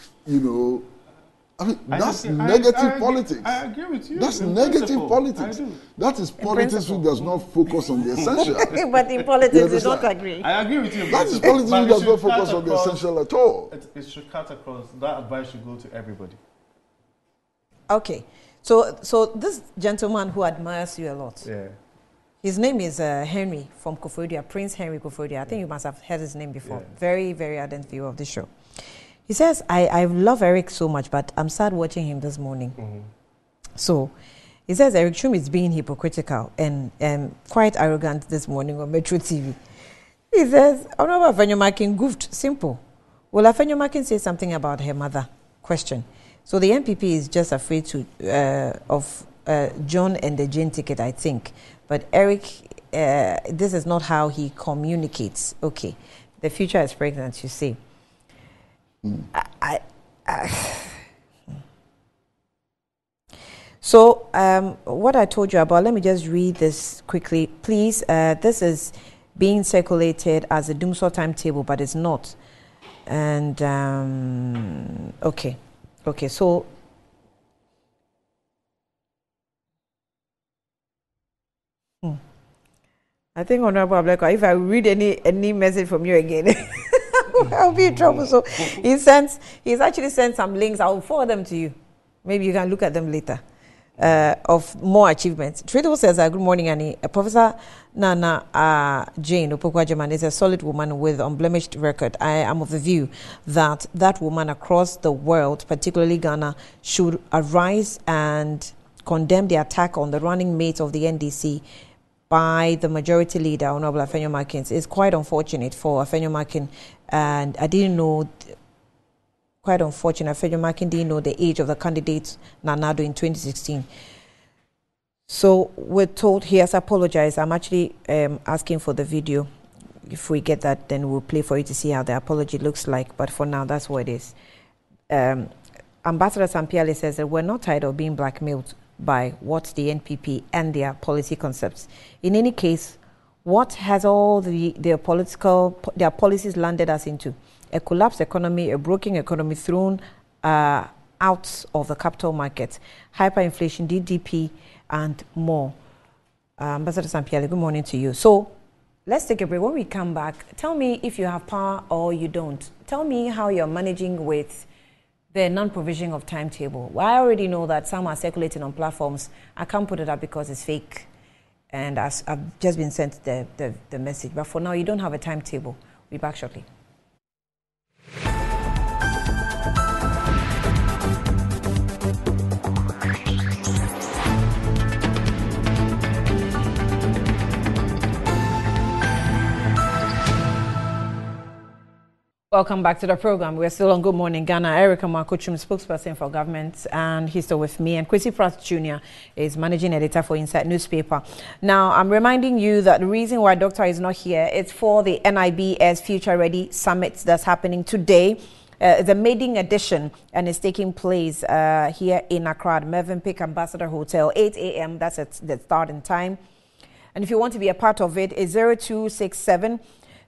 that's negative politics. I agree with you. That's negative politics. That is politics which does not focus on the essential. But in politics, you don't agree. I agree with you. That is politics which does not focus on the essential at all. It should cut across. That advice should go to everybody. Okay. So this gentleman who admires you a lot. Yeah. His name is Henry from Koforidua, Prince Henry Koforidua. I think you must have heard his name before. Yeah. Very, very ardent viewer of the show. He says, I love Eric so much, but I'm sad watching him this morning. Mm-hmm. So he says Eric Chum is being hypocritical and quite arrogant this morning on Metro TV. He says, I don't know if Afenyo Markin goofed. Simple. Will Afenyo Markin say something about her mother? Question. So the NPP is just afraid of John and the Jane ticket, I think. But Eric, this is not how he communicates. Okay. The future is pregnant, you see. So what I told you about, let me just read this quickly. Please, this is being circulated as a Doomsor timetable, but it's not. And, okay, so... I think, Honorable Ableko, if I read any message from you again, I'll be in trouble. So he's actually sent some links. I'll forward them to you. Maybe you can look at them later. Of more achievements. Treadwell says, good morning, Annie. Professor Nana Jane Opokwajaman is a solid woman with unblemished record. I am of the view that that woman across the world, particularly Ghana, should arise and condemn the attack on the running mate of the NDC by the majority leader, Honorable Afenyo Markins. It's quite unfortunate for Afenyo Markin, and I didn't know. Quite unfortunate. Afenyo Markin didn't know the age of the candidate Nanado in 2016. So we're told he has apologized. I'm actually asking for the video. If we get that, then we'll play for you to see how the apology looks like. But for now, that's what it is. Ambassador Sampiale says that we're not tired of being blackmailed by what the NPP and their policy concepts. In any case, what has all their policies landed us into? A collapsed economy, a broken economy thrown out of the capital market, hyperinflation, DDP, and more. Ambassador Sampiale, good morning to you. So let's take a break. When we come back, tell me if you have power or you don't. Tell me how you're managing with the non-provision of timetable. Well, I already know that some are circulating on platforms. I can't put it up because it's fake. And I've just been sent the message. But for now, you don't have a timetable. We'll be back shortly. Welcome back to the program. We're still on Good Morning Ghana. Erica Markochum, spokesperson for government, and he's still with me. And Kwesi Pratt Jr. is managing editor for Inside Newspaper. Now, I'm reminding you that the reason why Doctor is not here is for the NIBS Future Ready Summit that's happening today. The maiden edition, and it's taking place here in Accra, Mervyn Ambassador Hotel, 8 a.m. That's the starting time. And if you want to be a part of it, it's 0267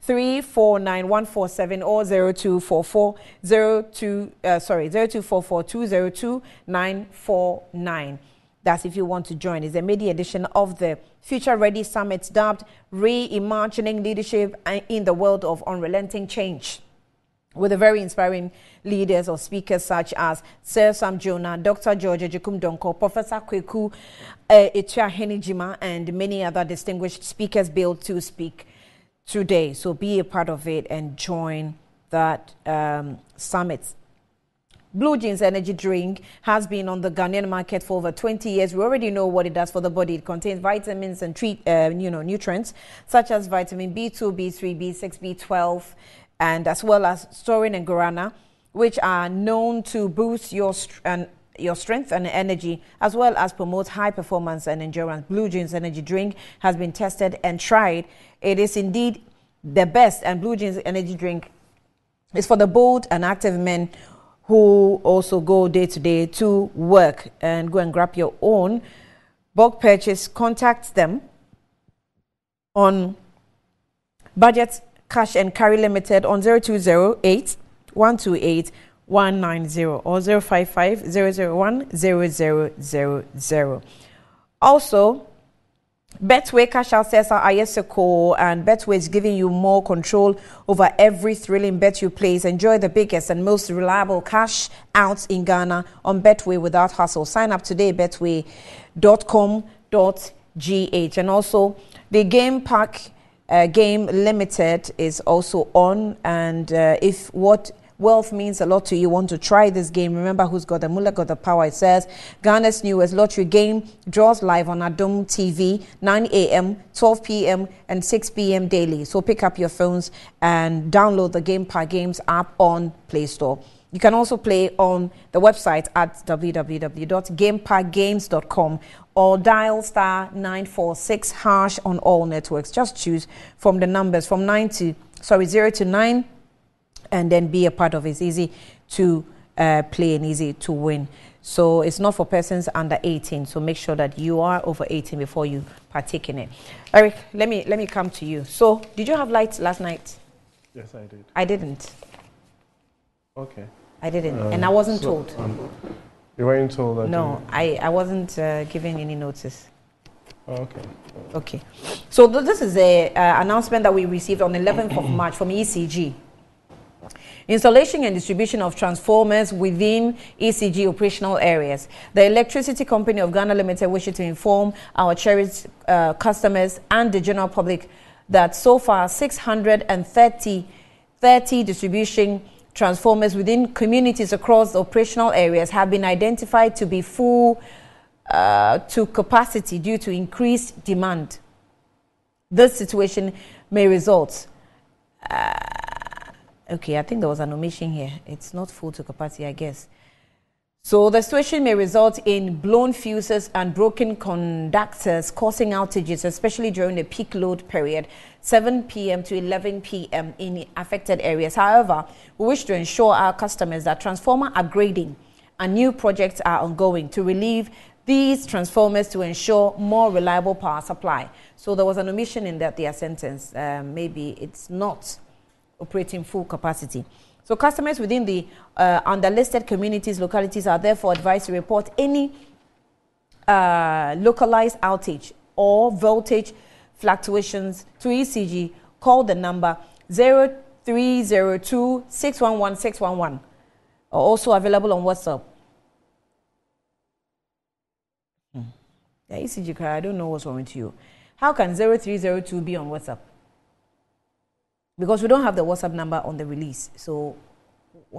349-147 or 0244-202-949. That's if you want to join. It's a mid-year edition of the Future Ready Summit dubbed Reimagining Leadership in the World of Unrelenting Change, with a very inspiring leaders or speakers such as Sir Sam Jonah, Dr. George Ejikum Donko, Professor Kweku Etua Henijima, and many other distinguished speakers billed to speak today. So be a part of it and join that summit. Blue Jeans energy drink has been on the Ghanaian market for over 20 years. We already know what it does for the body. It contains vitamins and nutrients such as vitamin B2, B3, B6, B12, and as well as taurine and guarana, which are known to boost your strength and energy, as well as promote high performance and endurance. Blue Jeans energy drink has been tested and tried. It is indeed the best, and Blue Jeans energy drink is for the bold and active men who also go day to day to work. And go and grab your own bulk purchase. Contact them on Budget Cash and Carry Limited on 0208 128 190 or 055 001 0000. Also, Betway Cash Out sets are Ayeseko, and Betway is giving you more control over every thrilling bet you place. Enjoy the biggest and most reliable cash outs in Ghana on Betway without hassle. Sign up today, betway.com.gh. And also, the Game Pack Game Limited is also on, and if what wealth means a lot to you, want to try this game, remember who's got the mullah got the power. It says Ghana's newest lottery game draws live on Adom TV 9 a.m., 12 p.m. and 6 p.m. daily. So pick up your phones and download the Game Pack Games app on Play Store. You can also play on the website at www.gamepackgames.com or dial *946# on all networks. Just choose from the numbers from 0 to 9 and then be a part of it. It's easy to play and easy to win. So it's not for persons under 18. So make sure that you are over 18 before you partake in it. Eric, let me come to you. So did you have lights last night? Yes, I did. I didn't. Okay. I didn't, and I wasn't told. You weren't told that? No, I wasn't given any notice. Okay. Okay. So this is a announcement that we received on 11th of March from ECG. Installation and distribution of transformers within ECG operational areas. The Electricity Company of Ghana Limited wishes to inform our cherished customers and the general public that so far 630 distribution transformers within communities across the operational areas have been identified to be full to capacity due to increased demand. This situation may result okay, I think there was an omission here. It's not full to capacity, I guess. So the situation may result in blown fuses and broken conductors, causing outages, especially during the peak load period, 7 p.m. to 11 p.m. in affected areas. However, we wish to ensure our customers that transformer upgrading and new projects are ongoing to relieve these transformers to ensure more reliable power supply. So there was an omission in that their sentence. Maybe it's not operating full capacity. So customers within the underlisted communities, localities are therefore advised to report any localized outage or voltage fluctuations to ECG. Call the number 0302 611 611. Also available on WhatsApp. Yeah, ECG, I don't know what's wrong with you. How can 0302 be on WhatsApp? Because we don't have the WhatsApp number on the release. So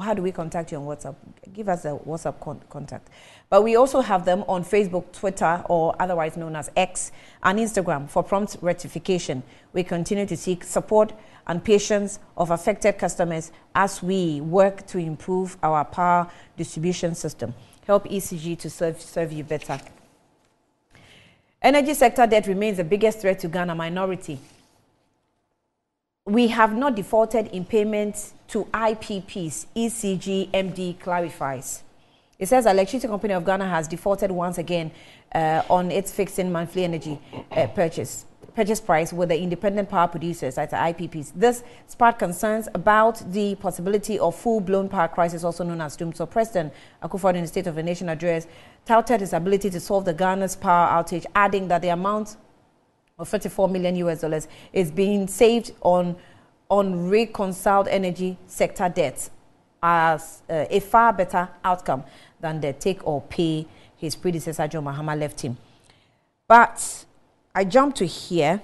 how do we contact you on WhatsApp? Give us a WhatsApp contact. But we also have them on Facebook, Twitter, or otherwise known as X, and Instagram for prompt rectification. We continue to seek support and patience of affected customers as we work to improve our power distribution system. Help ECG to serve you better. Energy sector debt remains the biggest threat to Ghana minority. We have not defaulted in payments to IPPs, ECG MD clarifies. It says the Electricity Company of Ghana has defaulted once again on its fixing monthly energy purchase price with the independent power producers, that's the IPPs. This sparked concerns about the possibility of full-blown power crisis, also known as doom. So President Akufo-Addo in the State of the Nation address touted his ability to solve the Ghana's power outage, adding that the amount of $34 million is being saved on reconciled energy sector debts as a far better outcome than the take or pay his predecessor John Mahama left him. But I jump to here.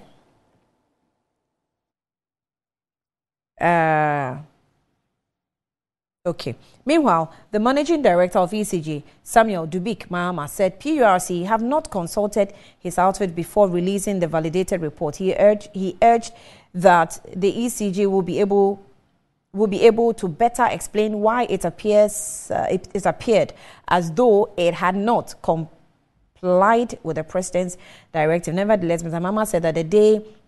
Okay. Meanwhile, the managing director of ECG, Samuel Dubik Mahama, said PURC have not consulted his outfit before releasing the validated report. He urged that the ECG will be able to better explain why it appeared as though it had not complied with the president's directive. Nevertheless, Mr. Mahama said that the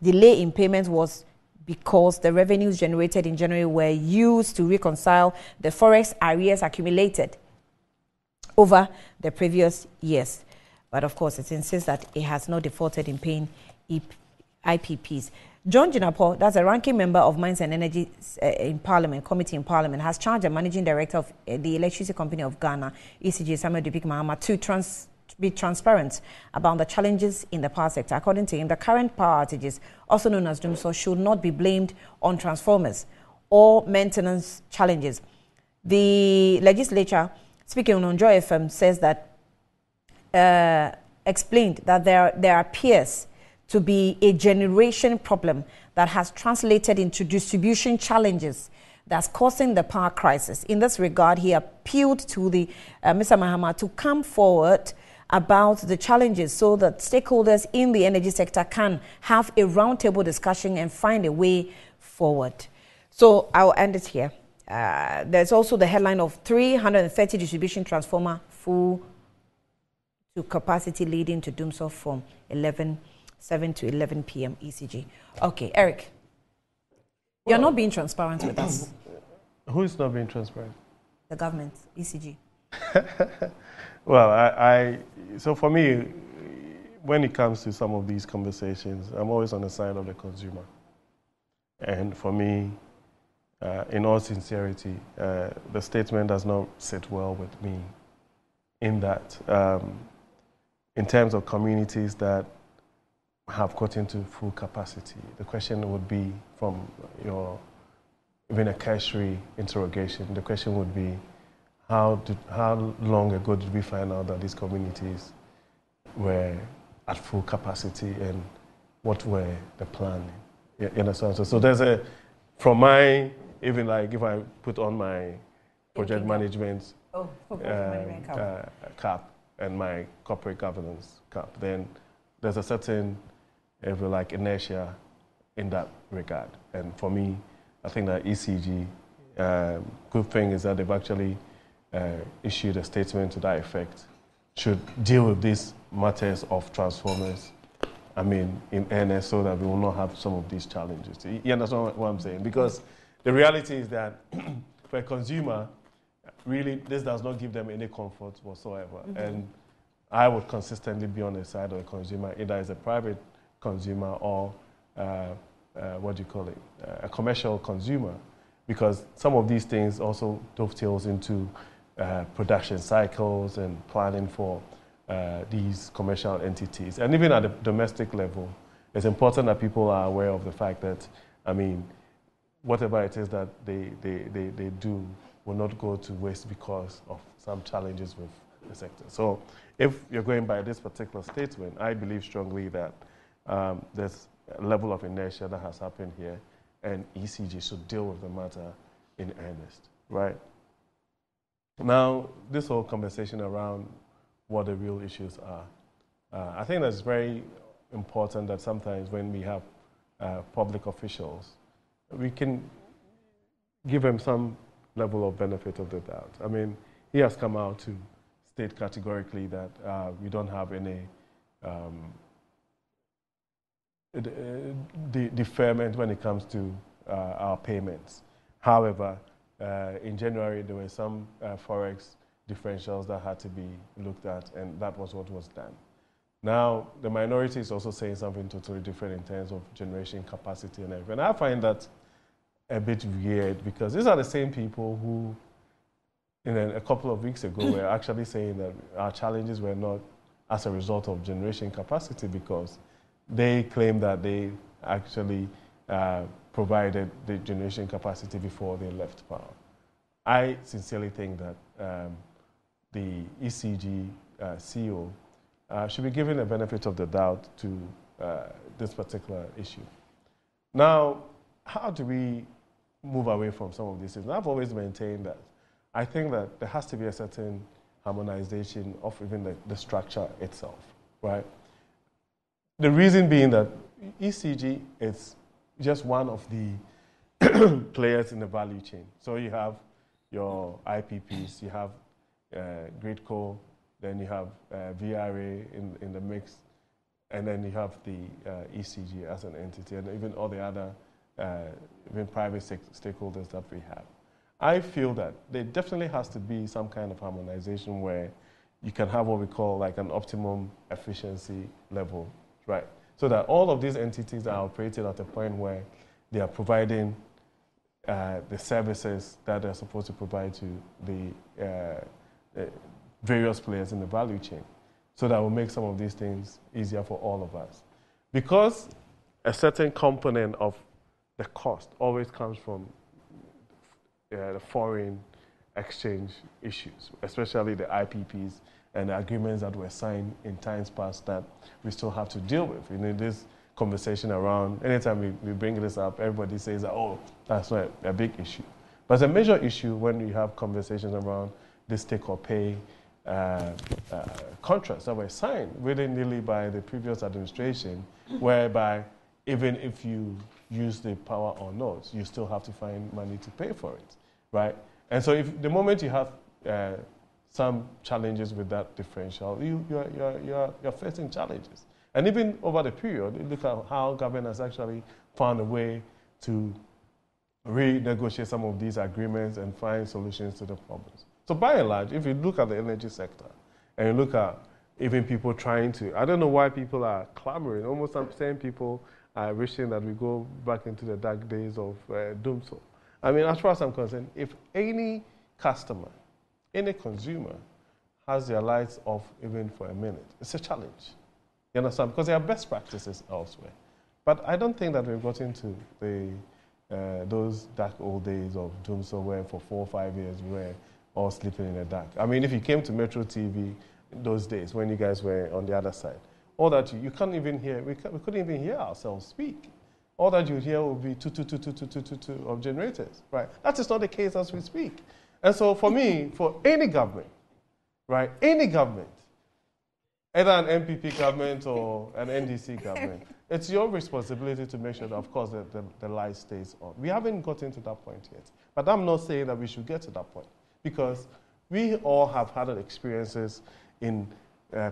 delay in payments was because the revenues generated in January were used to reconcile the forex arrears accumulated over the previous years. But of course, it insists that it has not defaulted in paying IPPs. John Jinapo, that's a ranking member of Mines and Energy Committee in Parliament, has charged the managing director of the Electricity Company of Ghana, ECG, Samuel Dubik Mahama, to be transparent about the challenges in the power sector. According to him, the current power outages, also known as doom, should not be blamed on transformers or maintenance challenges. The legislature, speaking on Joy FM, says that explained that there appears to be a generation problem that has translated into distribution challenges that's causing the power crisis. In this regard, he appealed to the Mr. Mahama to come forward about the challenges so that stakeholders in the energy sector can have a roundtable discussion and find a way forward. So I'll end it here. There's also the headline of 330 distribution transformer full to capacity leading to doomsday from 7 to 11 p.m. ECG. Okay, Eric, you're not being transparent with us. Who is not being transparent? The government, ECG. Well, so for me, when it comes to some of these conversations, I'm always on the side of the consumer. And for me, in all sincerity, the statement does not sit well with me in that, in terms of communities that have got into full capacity. The question would be from your, even a cursory interrogation, the question would be, how long ago did we find out that these communities were at full capacity, and what were the planning? You understand? So there's a, from my, even like if I put on my project management cap and my corporate governance cap, then there's a certain, if you like, inertia in that regard. And for me, I think that ECG, good thing is that they've actually issued a statement to that effect, should deal with these matters of transformers, I mean, in earnest, so that we will not have some of these challenges. You understand what I'm saying? Because the reality is that for a consumer, really, this does not give them any comfort whatsoever. Mm-hmm. And I would consistently be on the side of a consumer, either as a private consumer or, what do you call it, a commercial consumer, because some of these things also dovetails into production cycles and planning for these commercial entities. And even at the domestic level, it's important that people are aware of the fact that, I mean, whatever it is that they do will not go to waste because of some challenges with the sector. So if you're going by this particular statement, I believe strongly that there's a level of inertia that has happened here, and ECG should deal with the matter in earnest, right? Now, this whole conversation around what the real issues are, I think that's very important that sometimes when we have public officials, we can give them some level of benefit of the doubt. I mean, he has come out to state categorically that we don't have any deferment when it comes to our payments. However, in January, there were some forex differentials that had to be looked at, and that was what was done. Now, the minority is also saying something totally different in terms of generation capacity and everything. And I find that a bit weird, because these are the same people who, a couple of weeks ago, were actually saying that our challenges were not as a result of generation capacity, because they claim that they actually provided the generation capacity before they left power. I sincerely think that the ECG CEO should be given the benefit of the doubt to this particular issue. Now, how do we move away from some of these things? I've always maintained that I think that there has to be a certain harmonization of even the structure itself, right? The reason being that ECG is just one of the players in the value chain. So you have your IPPs, you have Gridco, then you have VRA in the mix, and then you have the ECG as an entity, and even all the other even private stakeholders that we have. I feel that there definitely has to be some kind of harmonization where you can have what we call like an optimum efficiency level, right? So that all of these entities are operating at a point where they are providing the services that they're supposed to provide to the various players in the value chain. So that will make some of these things easier for all of us. Because a certain component of the cost always comes from the foreign exchange issues, especially the IPPs and the agreements that were signed in times past that we still have to deal with. You know, this conversation around, anytime we bring this up, everybody says that, oh, that's not a big issue. But it's a major issue when you have conversations around this take or pay contracts that were signed willy-nilly by the previous administration, whereby even if you use the power or not, you still have to find money to pay for it, right? And so if the moment you have some challenges with that differential, you're facing challenges. And even over the period, look at how government has actually found a way to renegotiate some of these agreements and find solutions to the problems. So by and large, if you look at the energy sector, and you look at even people trying to, I don't know why people are clamoring, almost some same people are wishing that we go back into the dark days of doomsday. I mean, as far as I'm concerned, if any customer, any consumer has their lights off even for a minute, it's a challenge. You understand? Because there are best practices elsewhere. But I don't think that we've got into those dark old days of doom somewhere for 4 or 5 years we were all sleeping in the dark. I mean, if you came to Metro TV those days when you guys were on the other side, all that you can't even hear, we couldn't even hear ourselves speak. All that you hear would be two of generators, right? That is not the case as we speak. And so for me, for any government, right, any government, either an MPP government or an NDC government, it's your responsibility to make sure that, of course, the light stays on. We haven't gotten to that point yet. But I'm not saying that we should get to that point, because we all have had experiences in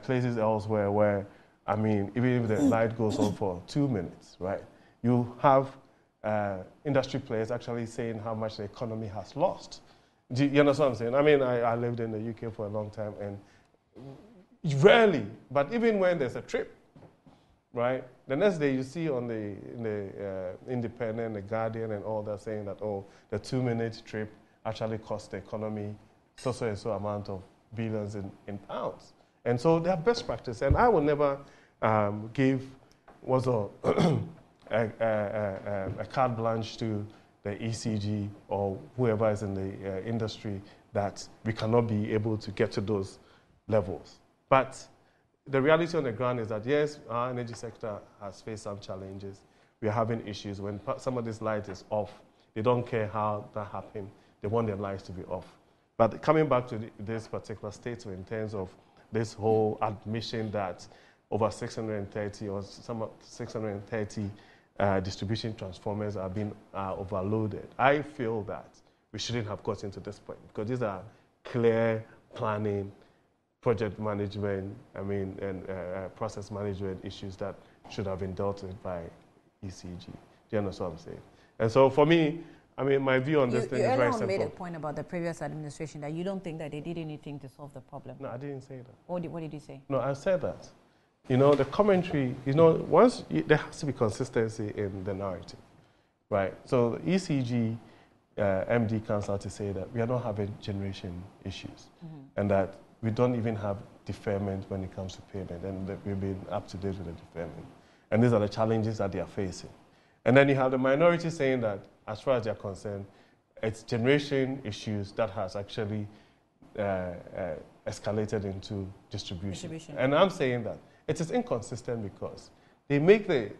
places elsewhere where, I mean, even if the light goes on for 2 minutes, right, you have industry players actually saying how much the economy has lost. Do you understand what I'm saying? I mean, I lived in the UK for a long time, and rarely, but even when there's a trip, right, the next day you see on the Independent, the Guardian, and all that saying that, oh, the 2-minute trip actually cost the economy so and so amount of billions in pounds. And so they are best practice, and I will never give a carte blanche to the ECG or whoever is in the industry that we cannot be able to get to those levels. But the reality on the ground is that, yes, our energy sector has faced some challenges. We are having issues. When some of this light is off, they don't care how that happened. They want their lights to be off. But coming back to this particular statement in terms of this whole admission that over 630 or some 630 distribution transformers are being overloaded, I feel that we shouldn't have gotten to this point, because these are clear planning, project management, and process management issues that should have been dealt with by ECG. Do you understand what I'm saying? And so for me, I mean, my view on this thing is very simple. You made a point about the previous administration that you don't think that they did anything to solve the problem. No, I didn't say that. What did you say? No, I said that. You know, the commentary, there has to be consistency in the narrative, right? So the ECG MD comes out to say that we are not having generation issues, and that we don't even have deferment when it comes to payment, and that we've been up to date with the deferment. And these are the challenges that they are facing. And then you have the minority saying that, as far as they're concerned, it's generation issues that has actually escalated into distribution. And I'm saying that it is inconsistent, because they make the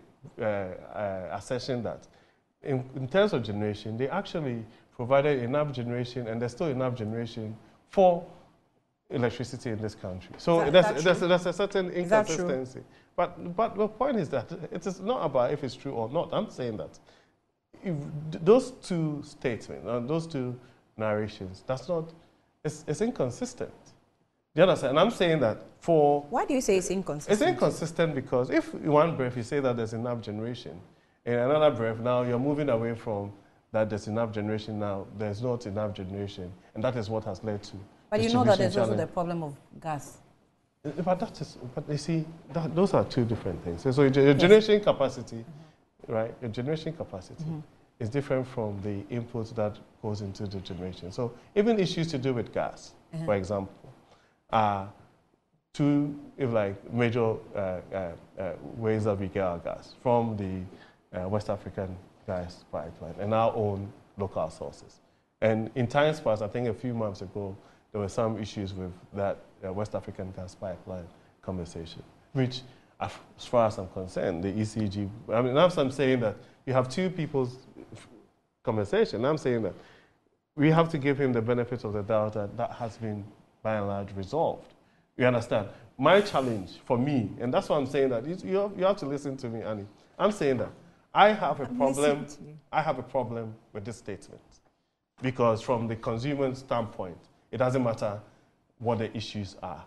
assertion that in terms of generation, they actually provided enough generation, and there's still enough generation for electricity in this country. So there's a certain inconsistency. But the point is that it is not about if it's true or not. I'm saying that if those two statements, those two narrations, it's inconsistent. Do you understand? And I'm saying that Why do you say it's inconsistent? It's inconsistent because if in one breath you say that there's enough generation, in another breath now you're moving away from that there's enough generation, now there's not enough generation, and that is what has led to. But you know that there's also the problem of gas. But you see, those are two different things. So your generation capacity, right? Your generation capacity is different from the input that goes into the generation. So even issues to do with gas, for example, are two major ways that we get our gas from the West African gas pipeline and our own local sources. And in times past, I think a few months ago, there were some issues with that West African gas pipeline conversation, which, as far as I'm concerned, the ECG, I mean, I'm saying that you have two people's conversation. I'm saying that we have to give him the benefit of the doubt that has been, by and large, resolved. You understand? My challenge for me, and that's why I'm saying that, you have to listen to me, Annie. I'm saying that I have a problem with this statement. Because from the consumer standpoint, it doesn't matter what the issues are.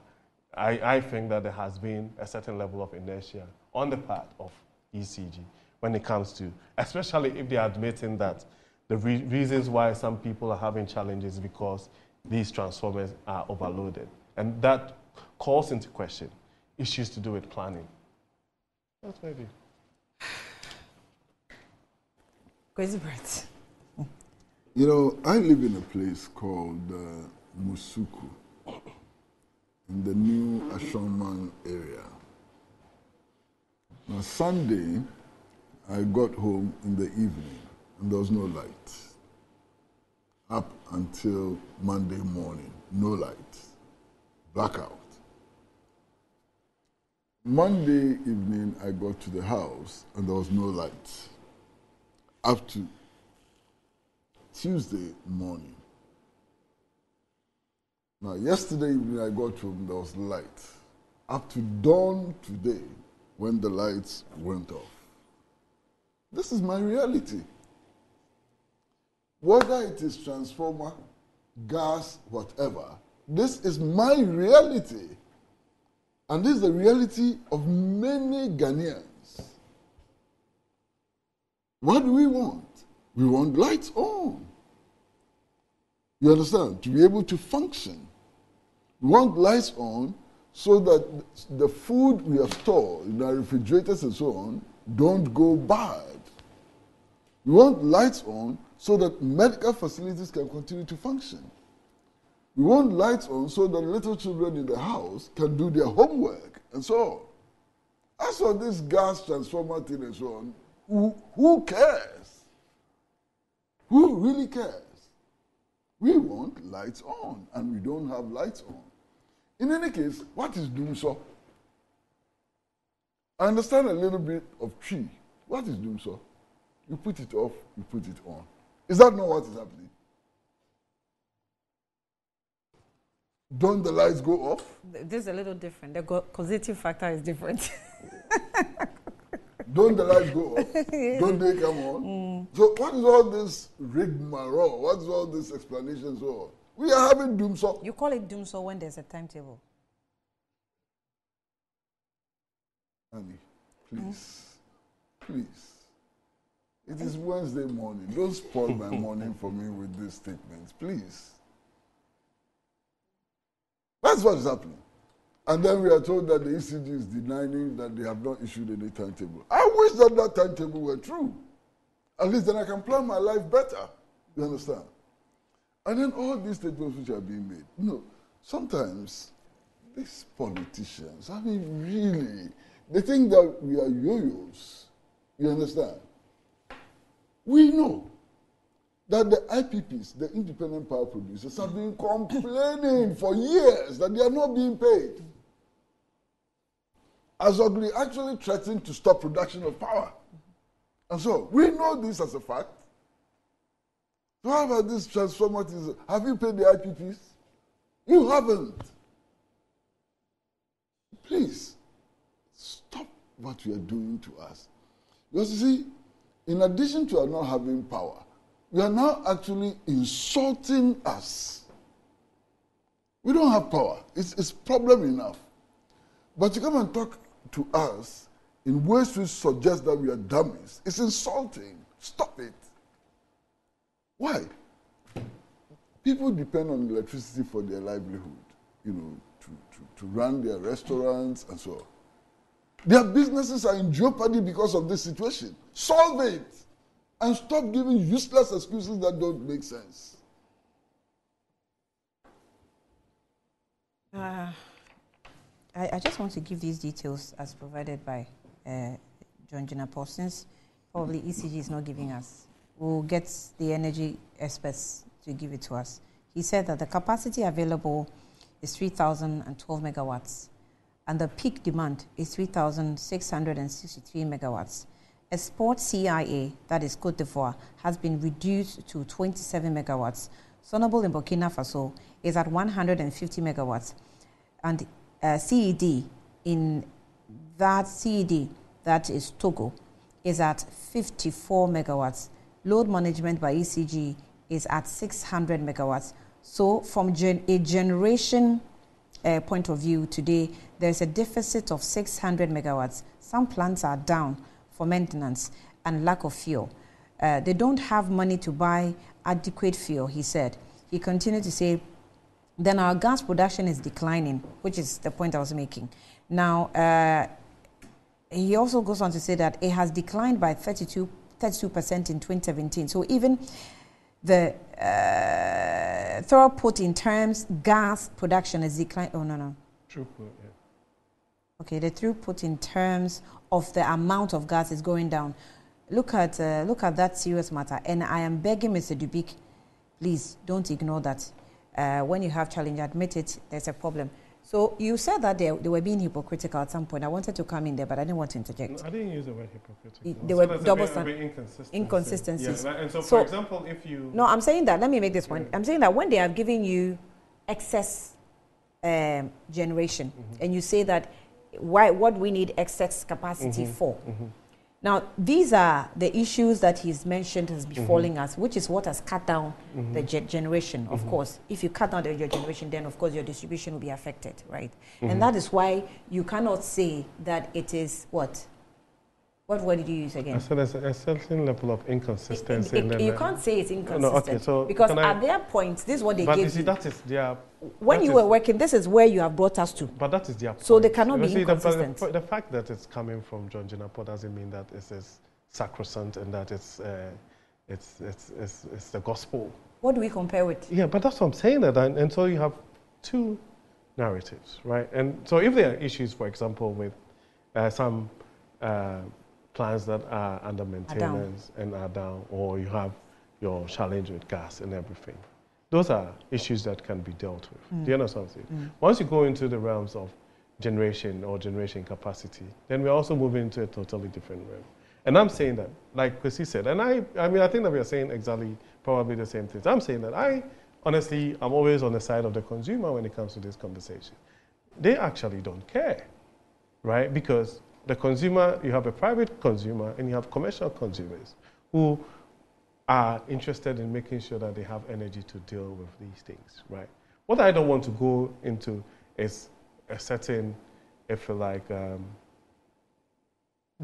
I think that there has been a certain level of inertia on the part of ECG when it comes to, especially if they are admitting that the reasons why some people are having challenges because these transformers are overloaded. And that calls into question issues to do with planning. That's my view. Crazy Brett. You know, I live in a place called Musuku in the new Ashoman area. On Sunday, I got home in the evening and there was no light. Up until Monday morning, no light. Blackout. Monday evening, I got to the house and there was no light. Up to Tuesday morning. Now, yesterday evening, I got home, there was light. Up to dawn today, when the lights went off. This is my reality. Whether it is transformer, gas, whatever, this is my reality. And this is the reality of many Ghanaians. What do we want? We want lights on. You understand? To be able to function. We want lights on so that the food we have stored in our refrigerators and so on don't go bad. We want lights on so that medical facilities can continue to function. We want lights on so that little children in the house can do their homework and so on. As for this gas transformer thing and so on, who cares? Who really cares? We want lights on, and we don't have lights on. In any case, what is doomsday? I understand a little bit of tree. What is doomsday? You put it off, you put it on. Is that not what is happening? Don't the lights go off? This is a little different. The causative factor is different. Don't the lights go off? Don't they come on? So what is all this rigmarole? What is all this explanation so on? We are having doomsday. You call it doomsday when there's a timetable. Annie, please. Please. It is Wednesday morning. Don't spoil my morning for me with these statements, please. That's what is happening. And then we are told that the ECG is denying that they have not issued any timetable. I wish that that timetable were true. At least then I can plan my life better. You understand? And then all these statements which are being made. You know, sometimes these politicians, I mean, really, they think that we are yo-yos. You understand? We know that the IPPs, the independent power producers, have been complaining for years that they are not being paid. Azogli actually threatened to stop production of power. And so, we know this as a fact. So how about this transformer? Have you paid the IPPs? You haven't. Please, stop what you are doing to us. Because you see, in addition to our not having power, you are now actually insulting us. We don't have power. It's problem enough. But you come and talk to us in ways which suggest that we are dummies. It's insulting. Stop it. Why? People depend on electricity for their livelihood, you know, to run their restaurants and so on. Their businesses are in jeopardy because of this situation. Solve it. And stop giving useless excuses that don't make sense. I just want to give these details as provided by John Jinapor, since probably ECG is not giving us. We'll get the energy experts to give it to us. He said that the capacity available is 3,012 megawatts, and the peak demand is 3,663 megawatts. Export CIA, that is Côte d'Ivoire, has been reduced to 27 megawatts. Sonobel in Burkina Faso is at 150 megawatts. And CED, that is Togo, is at 54 megawatts. Load management by ECG is at 600 megawatts. So from a generation point of view today, there's a deficit of 600 megawatts. Some plants are down for maintenance and lack of fuel. They don't have money to buy adequate fuel, he said. He continued to say, then our gas production is declining, which is the point I was making. Now, he also goes on to say that it has declined by 32% in 2017. So even the throughput in terms gas production has declined. Oh, no. Throughput, yeah. Okay, the throughput in terms of the amount of gas is going down. Look at that serious matter. And I am begging Mr. Dubik, please don't ignore that. When you have challenge, admit it, there's a problem. So you said that they were being hypocritical at some point. I wanted to come in there, but I didn't want to interject. No, I didn't use the word hypocritical. They were double inconsistencies. Yeah, and so, so, for example, if you... No, I'm saying that, let me make this point. I'm saying that when they are giving you excess generation, and you say that, what do we need excess capacity for? Now, these are the issues that he's mentioned has befalling us, which is what has cut down the generation, of course. If you cut down your generation, then, of course, your distribution will be affected, right? And that is why you cannot say that it is what? What word did you use again? I said there's a certain level of inconsistency. You can't say it's inconsistent. No, okay, so because at their point, this is what they gave you. But you see, that is their... When you were working, this is where you have brought us to. But that is their point. So they cannot be inconsistent. The fact that it's coming from John Jinapor doesn't mean that it's sacrosanct and that it's the gospel. What do we compare with? Yeah, but that's what I'm saying. And so you have two narratives, right? And so if there are issues, for example, with some... plants that are under maintenance and are down, or you have your challenge with gas and everything. Those are issues that can be dealt with. Do you understand what I'm saying? Once you go into the realms of generation or generation capacity, then we're also moving into a totally different realm. And I'm saying that, like Chrissy said, and I think that we are saying exactly probably the same things. I'm saying that honestly, I'm always on the side of the consumer when it comes to this conversation. They actually don't care, right? Because the consumer, you have a private consumer and you have commercial consumers who are interested in making sure that they have energy to deal with these things, right? What I don't want to go into is a certain, if you like,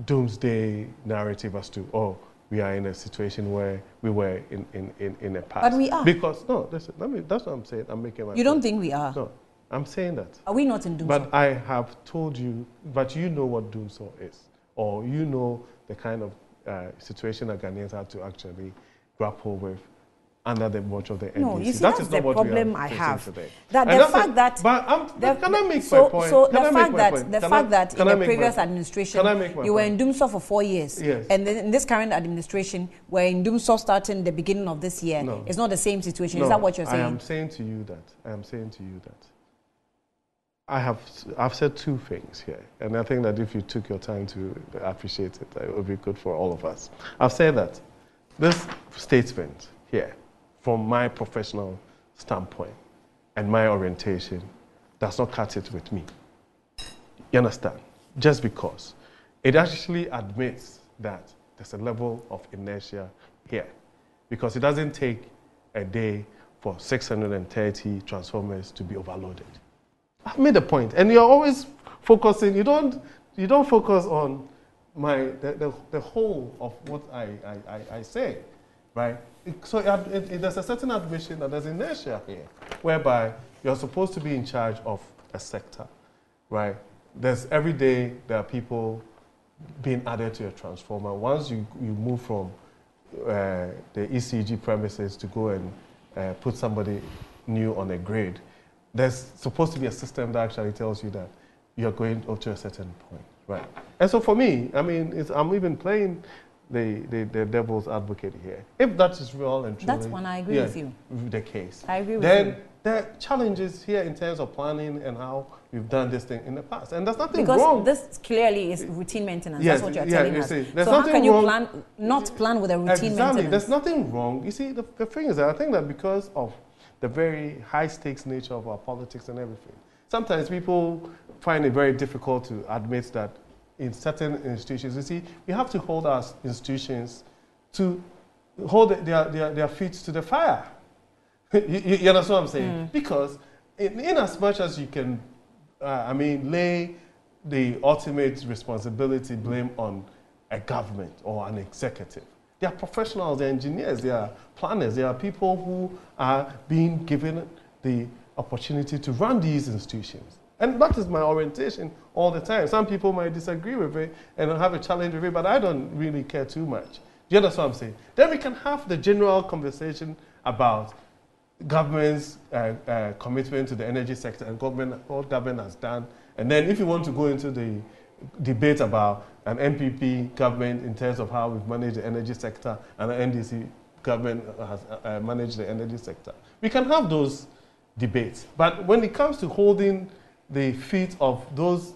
doomsday narrative as to, oh, we are in a situation where we were in a past. But we are. Because, no, listen, that's what I'm saying. I'm making my You don't think we are? No. I'm saying that. Are we not in doomsday? But I have told you, but you know what doomsday is, or you know the kind of situation that Ghanaians have to actually grapple with under the watch of the NDC. No, you see, that's the problem I have. Today. That the fact that... But can I make my point? So the fact that in the previous administration, you were in doomsday for 4 years, yes. And then in this current administration, we're in doomsday starting the beginning of this year. No. It's not the same situation. No, is that what you're saying? I am saying to you that I've said two things here, and I think that if you took your time to appreciate it, it would be good for all of us. I've said that this statement here, from my professional standpoint and my orientation, does not cut it with me. You understand? Just because it actually admits that there's a level of inertia here, because it doesn't take a day for 630 transformers to be overloaded. I've made a point, and you're always focusing. You don't focus on the whole of what I say, right? So there's a certain admission that there's inertia here, whereby you're supposed to be in charge of a sector, right? Every day there are people being added to a transformer. Once you move from the ECG premises to go and put somebody new on a grid, there's supposed to be a system that actually tells you that you're going up to a certain point, right? And so for me, I mean, I'm even playing the devil's advocate here. If that is real and truly... That's when I agree with you. The case. I agree with then you. There are challenges here in terms of planning and how we've done this thing in the past. And there's nothing wrong. Because this clearly is routine maintenance. Yes, that's what you're telling us. See, so how can you not plan with a routine maintenance? There's nothing wrong. You see, the thing is that I think that because of the very high-stakes nature of our politics and everything, sometimes people find it very difficult to admit that in certain institutions, you see, we have to hold our institutions to hold their feet to the fire. You understand what I'm saying? Because in as much as you can, lay the ultimate responsibility, blame on a government or an executive. They are professionals, they are engineers, they are planners, they are people who are being given the opportunity to run these institutions. And that is my orientation all the time. Some people might disagree with it and have a challenge with it, but I don't really care too much. Do you understand what I'm saying? Then we can have the general conversation about government's commitment to the energy sector and what government has done And then if you want to go into the debate about an NPP government in terms of how we've managed the energy sector and an NDC government has managed the energy sector, we can have those debates. But when it comes to holding the feet of those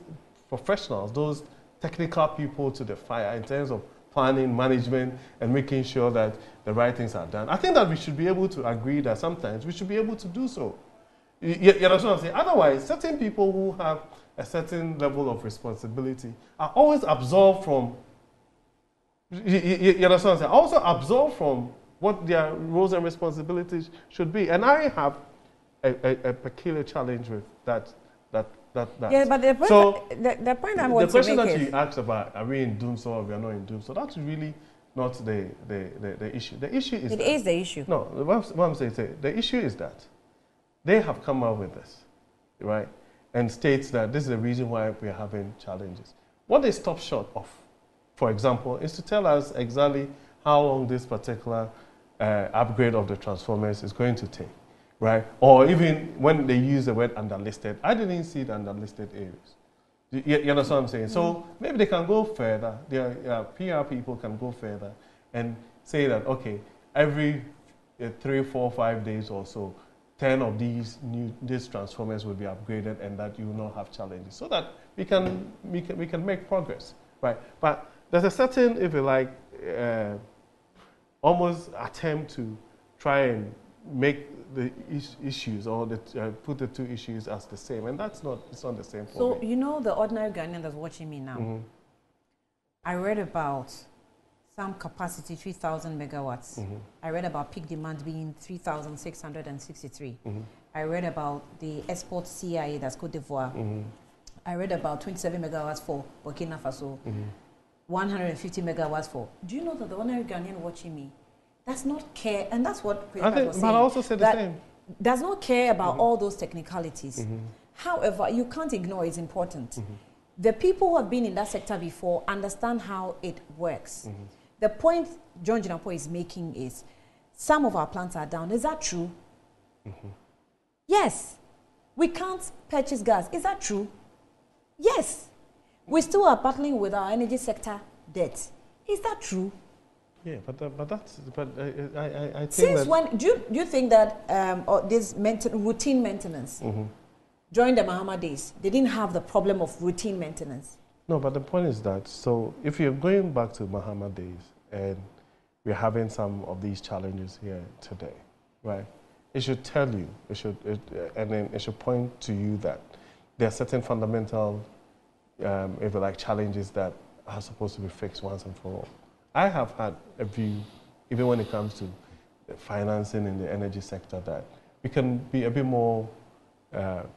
professionals, those technical people to the fire in terms of planning, management, and making sure that the right things are done, I think that we should be able to agree that sometimes we should be able to do so. You understand what I'm saying? Otherwise, certain people who have a certain level of responsibility are always absolved from, you understand what I'm saying? Also absolved from what their roles and responsibilities should be. And I have a peculiar challenge with that. Yeah, but the point, so the point I want the to make question that is, you asked about, are we in doom so or we are not in doom so, that's really not the issue. The issue is it is the issue. No, what I'm saying is the issue is that they have come out with this, right, and states that this is the reason why we are having challenges. What they stop short of, for example, is to tell us exactly how long this particular upgrade of the transformers is going to take. Right? Or even when they use the word underlisted, I didn't see the underlisted areas. You understand what I'm saying? So maybe they can go further, their PR people can go further and say that, okay, every 3, 4, 5 days or so, 10 of these transformers will be upgraded and that you will not have challenges, so that we can make progress, right? But there's a certain, if you like, almost attempt to try and make the issues or put the two issues as the same, and it's not the same for me. So you know, the ordinary Ghanaian that's watching me now, I read about some capacity 3,000 megawatts. I read about peak demand being 3,663. I read about the export CIA, that's Cote d'Ivoire. I read about 27 megawatts for Burkina Faso, 150 megawatts for. Do you know that the ordinary Ghanaian watching me does not care, and that's what Chris was saying. But I also said the same. Does not care about all those technicalities. However, you can't ignore it's important. The people who have been in that sector before understand how it works. The point John Jinapo is making is some of our plants are down. Is that true? Yes. We can't purchase gas. Is that true? Yes. We still are battling with our energy sector debt. Is that true? Yeah, I think since when do you think that this routine maintenance during the Mahama days, they didn't have the problem of routine maintenance? No, but the point is that, so if you're going back to Mahama days and we're having some of these challenges here today, right? It should tell you, and then it should point to you that there are certain fundamental, if you like, challenges that are supposed to be fixed once and for all. I have had a view, even when it comes to financing in the energy sector, that we can be a bit more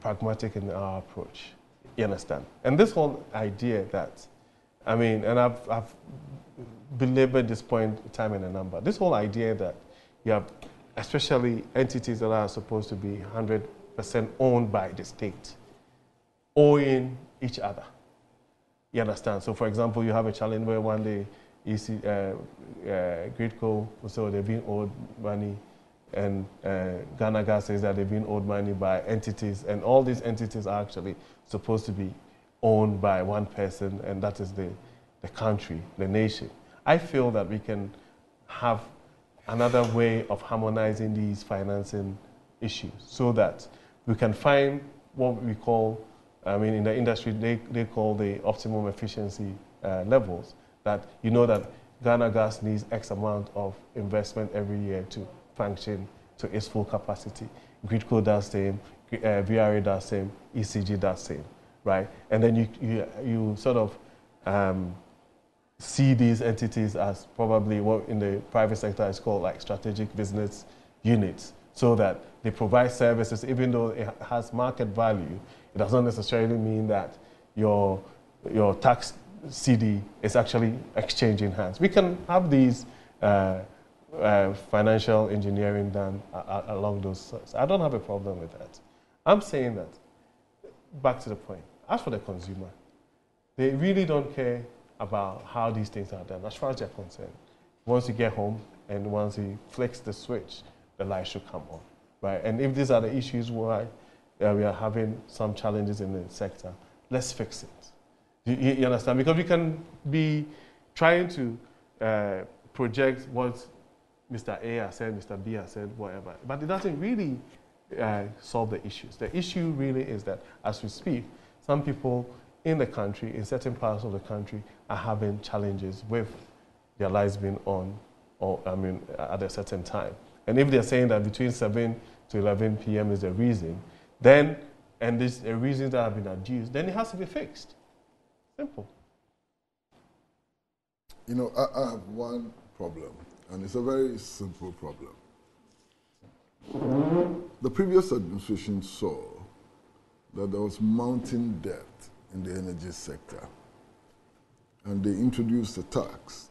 pragmatic in our approach. You understand? And this whole idea that, I mean, and I've belabored this point time and a number, this whole idea that you have especially entities that are supposed to be 100% owned by the state, owing each other. You understand? So, for example, you have a challenge where one day you see Gridco, so they've been owed money, and Ghana Gas says that they've been owed money by entities, and all these entities are actually supposed to be owned by one person, and that is the country, the nation. I feel that we can have another way of harmonizing these financing issues so that we can find what we call, I mean, in the industry, they call the optimum efficiency levels, that you know that Ghana Gas needs X amount of investment every year to function to its full capacity. Gridco does same, VRA does same, ECG does same, right? And then you sort of see these entities as probably what in the private sector is called like strategic business units, so that they provide services, even though it has market value. It does not necessarily mean that your tax CD is actually exchanging hands. We can have these financial engineering done along those sides. I don't have a problem with that. I'm saying that, back to the point, as for the consumer, they really don't care about how these things are done, as far as they're concerned. Once you get home and once he flicks the switch, the light should come on, right? And if these are the issues why we are having some challenges in the sector, let's fix it. You understand? Because we can be trying to project what Mr. A has said, Mr. B has said, whatever, but it doesn't really solve the issues. The issue really is that, as we speak, some people in the country, in certain parts of the country, are having challenges with their lights being on, at a certain time. And if they're saying that between 7 to 11 p.m. is the reason, then, and there's a reason that have been adduced, then it has to be fixed. Simple. You know, I have one problem, and it's a very simple problem. The previous administration saw that there was mounting debt in the energy sector, and they introduced a tax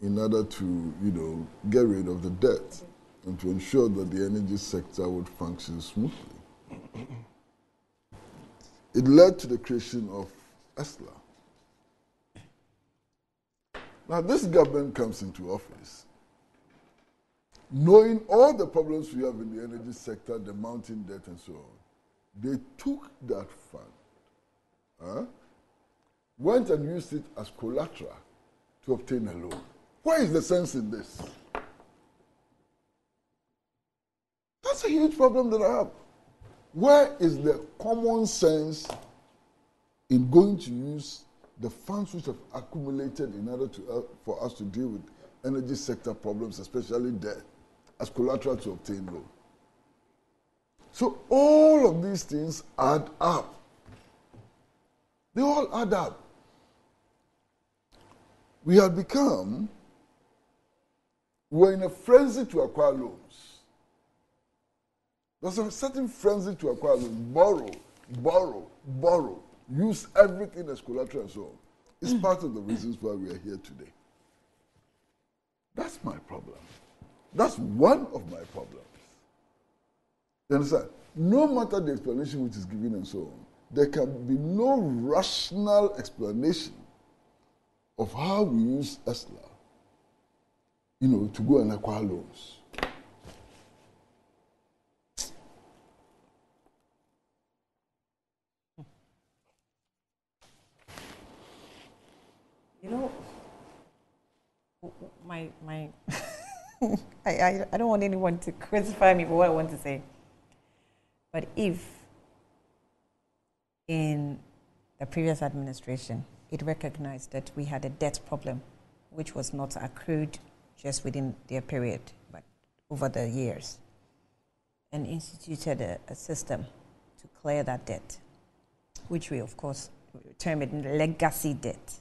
in order to, get rid of the debt and to ensure that the energy sector would function smoothly. It led to the creation of ESLA. Now, this government comes into office knowing all the problems we have in the energy sector, the mounting debt and so on. They took that fund, went and used it as collateral to obtain a loan. What is the sense in this? That's a huge problem that I have. Where is the common sense in going to use the funds which have accumulated in order for us to deal with energy sector problems, especially debt, as collateral to obtain loan? So all of these things add up. They all add up. We're in a frenzy to acquire loans. There's a certain frenzy to acquire loans. Borrow. Use everything as collateral and so on. It's part of the reasons why we are here today. That's my problem. That's one of my problems. You understand? No matter the explanation which is given and so on, there can be no rational explanation of how we use ESLA, to go and acquire loans. I don't want anyone to crucify me for what I want to say. But if in the previous administration it recognized that we had a debt problem, which was not accrued just within their period, but over the years, and instituted a system to clear that debt, which we, of course, term it legacy debt.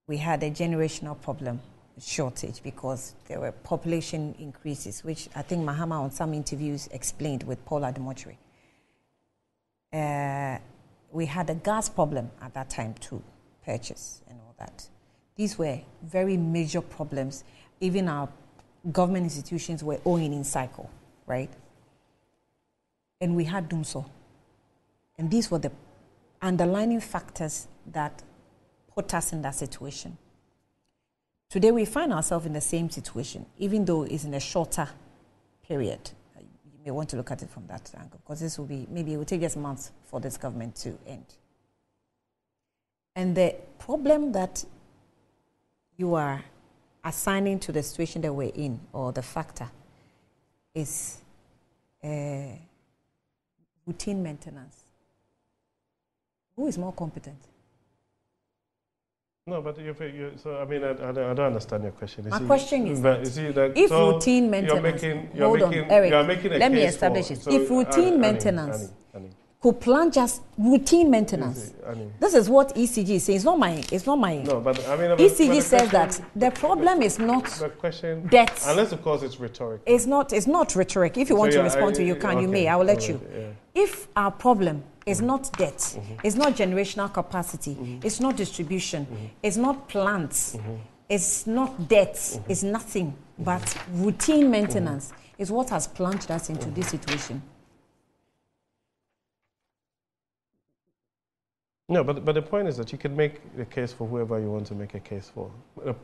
We had a generational problem, shortage, because there were population increases, which I think Mahama on some interviews explained with Paul Ademochiri. We had a gas problem at that time too, purchase and all that. These were very major problems. Even our government institutions were owing in cycle, right? And we had done so. And these were the underlying factors that put us in that situation. Today we find ourselves in the same situation, even though it's in a shorter period. You may want to look at it from that angle, because this will be, maybe it will take just months for this government to end. And the problem that you are assigning to the situation that we're in, or the factor, is routine maintenance. Who is more competent? No, but so I mean, I don't understand your question. My question is, if so routine maintenance, let me establish it. If routine maintenance could plan just routine maintenance, this is what ECG is saying. It's not my. No, but I mean, ECG says that the problem is not the question, debt, unless of course it's rhetoric. It's not rhetoric. If you want to respond you can, you may. I will let you. Yeah. If our problem is not debt, it's not generational capacity, it's not distribution, it's not plants, it's not debt, it's nothing but routine maintenance is what has plunged us into this situation. No, but the point is that you can make the case for whoever you want to make a case for.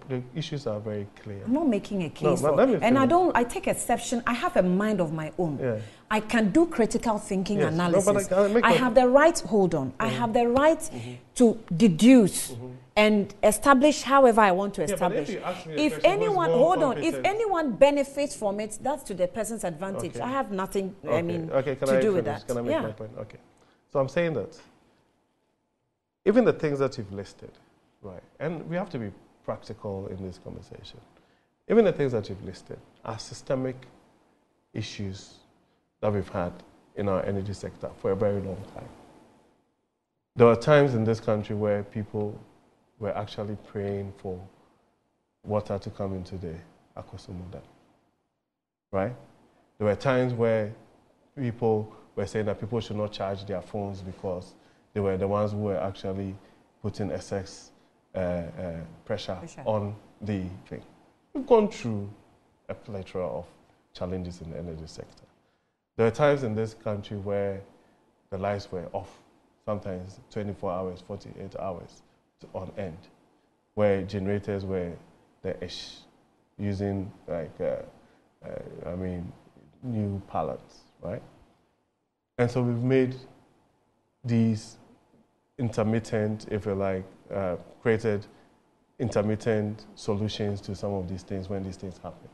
The issues are very clear. I'm not making a case No, for, and I take exception. I have a mind of my own. Yeah. I can do critical thinking analysis. No, but I have the right, hold on, I have the right to deduce and establish however I want to establish. If anyone, hold on, if anyone benefits from it, that's to the person's advantage. I have nothing, to do with that. Can I make my point? Okay. So I'm saying that even the things that you've listed, right, and we have to be practical in this conversation, even the things that you've listed are systemic issues that we've had in our energy sector for a very long time. There were times in this country where people were actually praying for water to come into the Akosombo Dam, right? There were times where people were saying that people should not charge their phones because they were the ones who were actually putting excess pressure on the thing. We've gone through a plethora of challenges in the energy sector. There are times in this country where the lights were off, sometimes 24 hours, 48 hours on end, where generators were there-ish, using new pallets, right? And so we've made these intermittent, if you like, created intermittent solutions to some of these things when these things happen.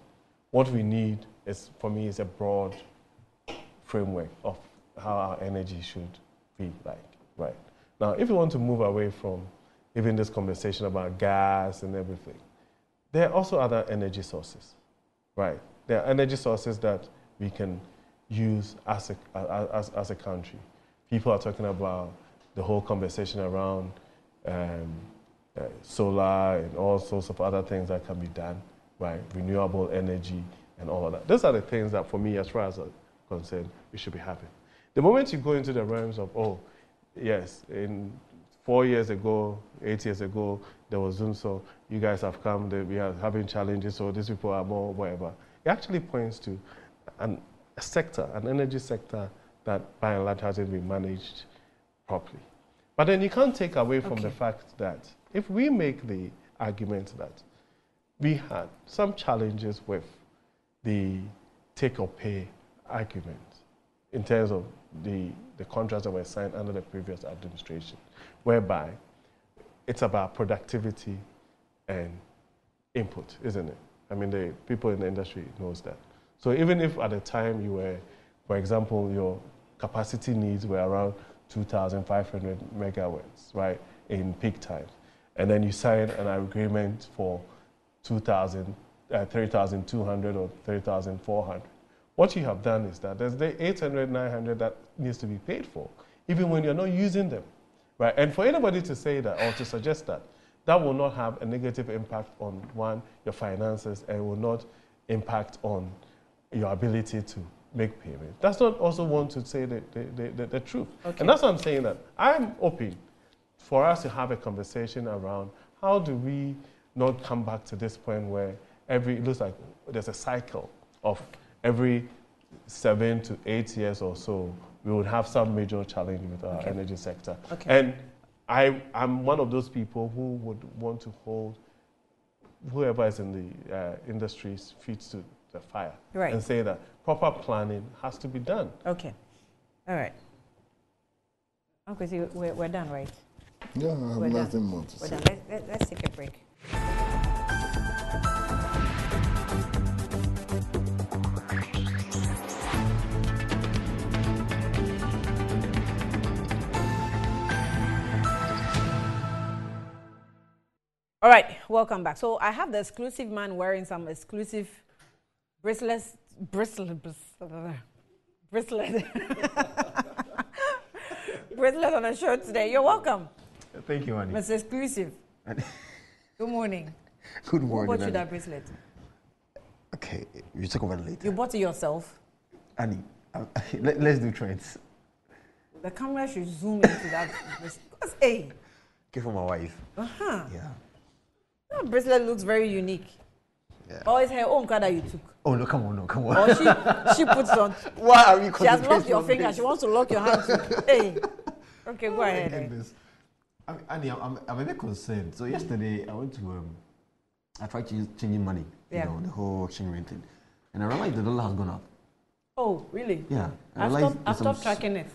What we need is, for me, is a broad framework of how our energy should be like, right? Now, if you want to move away from even this conversation about gas and everything, there are also other energy sources, right? There are energy sources that we can use as a country. People are talking about the whole conversation around solar and all sorts of other things that can be done, right? Renewable energy and all of that. Those are the things that, for me, as far as I'm concerned, we should be having. The moment you go into the realms of, oh, yes, in 4 years ago, 8 years ago, there was Zoom, so you guys have come, we are having challenges, so these people are more whatever. It actually points to a sector, an energy sector that by and large hasn't been managed properly. But then you can't take away from the fact that if we make the argument that we had some challenges with the take-or-pay argument in terms of the contracts that were signed under the previous administration, whereby it's about productivity and input, isn't it? I mean, the people in the industry knows that. So even if at the time you were, for example, your capacity needs were around 2,500 megawatts, right, in peak times, and then you sign an agreement for 3,200 or 3,400. What you have done is that there's the 800, 900 that needs to be paid for, even when you're not using them, right? And for anybody to say that or to suggest that, that will not have a negative impact on, one, your finances, and will not impact on your ability to make payment. That's not also want to say the truth. Okay. And that's what I'm saying, that I'm open for us to have a conversation around how do we not come back to this point where it looks like there's a cycle of every 7 to 8 years or so, we would have some major challenge with our energy sector. Okay. And I'm one of those people who would want to hold whoever is in the industry's feet to the fire, right, and say that proper planning has to be done. Okay. All right. Okay, so we're done, right? Yeah, I have nothing more to say. We're done. Let's take a break. All right, welcome back. So I have the exclusive man wearing some exclusive bracelets on a shirt today. You're welcome. Thank you, Annie. Mr. Exclusive. Good morning. Good morning. Who bought you that bracelet? Okay, you talk about it later. You bought it yourself? Annie, let's do trends. The camera should zoom into that bracelet. Hey. Okay, for my wife. Uh-huh. Yeah. That bracelet looks very unique. Yeah. Or it's her own card that you took. Oh, no, come on. Or she puts on. Why are you She has locked your finger. She wants to lock your hand too. Hey. Okay, go ahead. Annie, I'm a bit concerned. So yesterday I went to I tried changing money, you know, the whole exchange rate thing, and I realized the dollar has gone up. Oh, really? Yeah. I've stopped tracking it.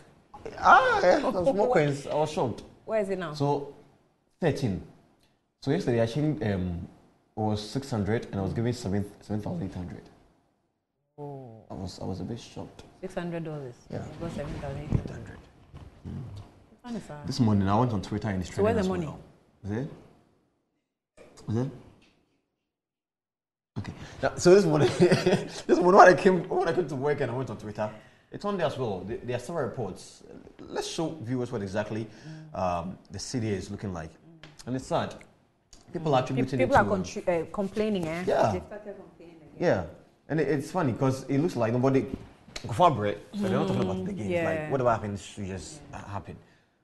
Yeah, some small coins. I was shocked. Where is it now? So 13. So yesterday I changed was 600 and I was giving 7,800. Oh. I was a bit shocked. $600. Yeah. It was 7,800. This morning I went on Twitter and it's So where's the money? Is it? Is it? Okay. Now, so this morning, when I came to work and I went on Twitter, it's on there as well. There are several reports. Let's show viewers what exactly the city is looking like, and it's sad. People are attributing People it to are complaining, eh? Yeah. They've started complaining again. Yeah, and it's funny because it looks like nobody go for bread, so they're not talking about the games. Yeah. Like whatever happens should just happen,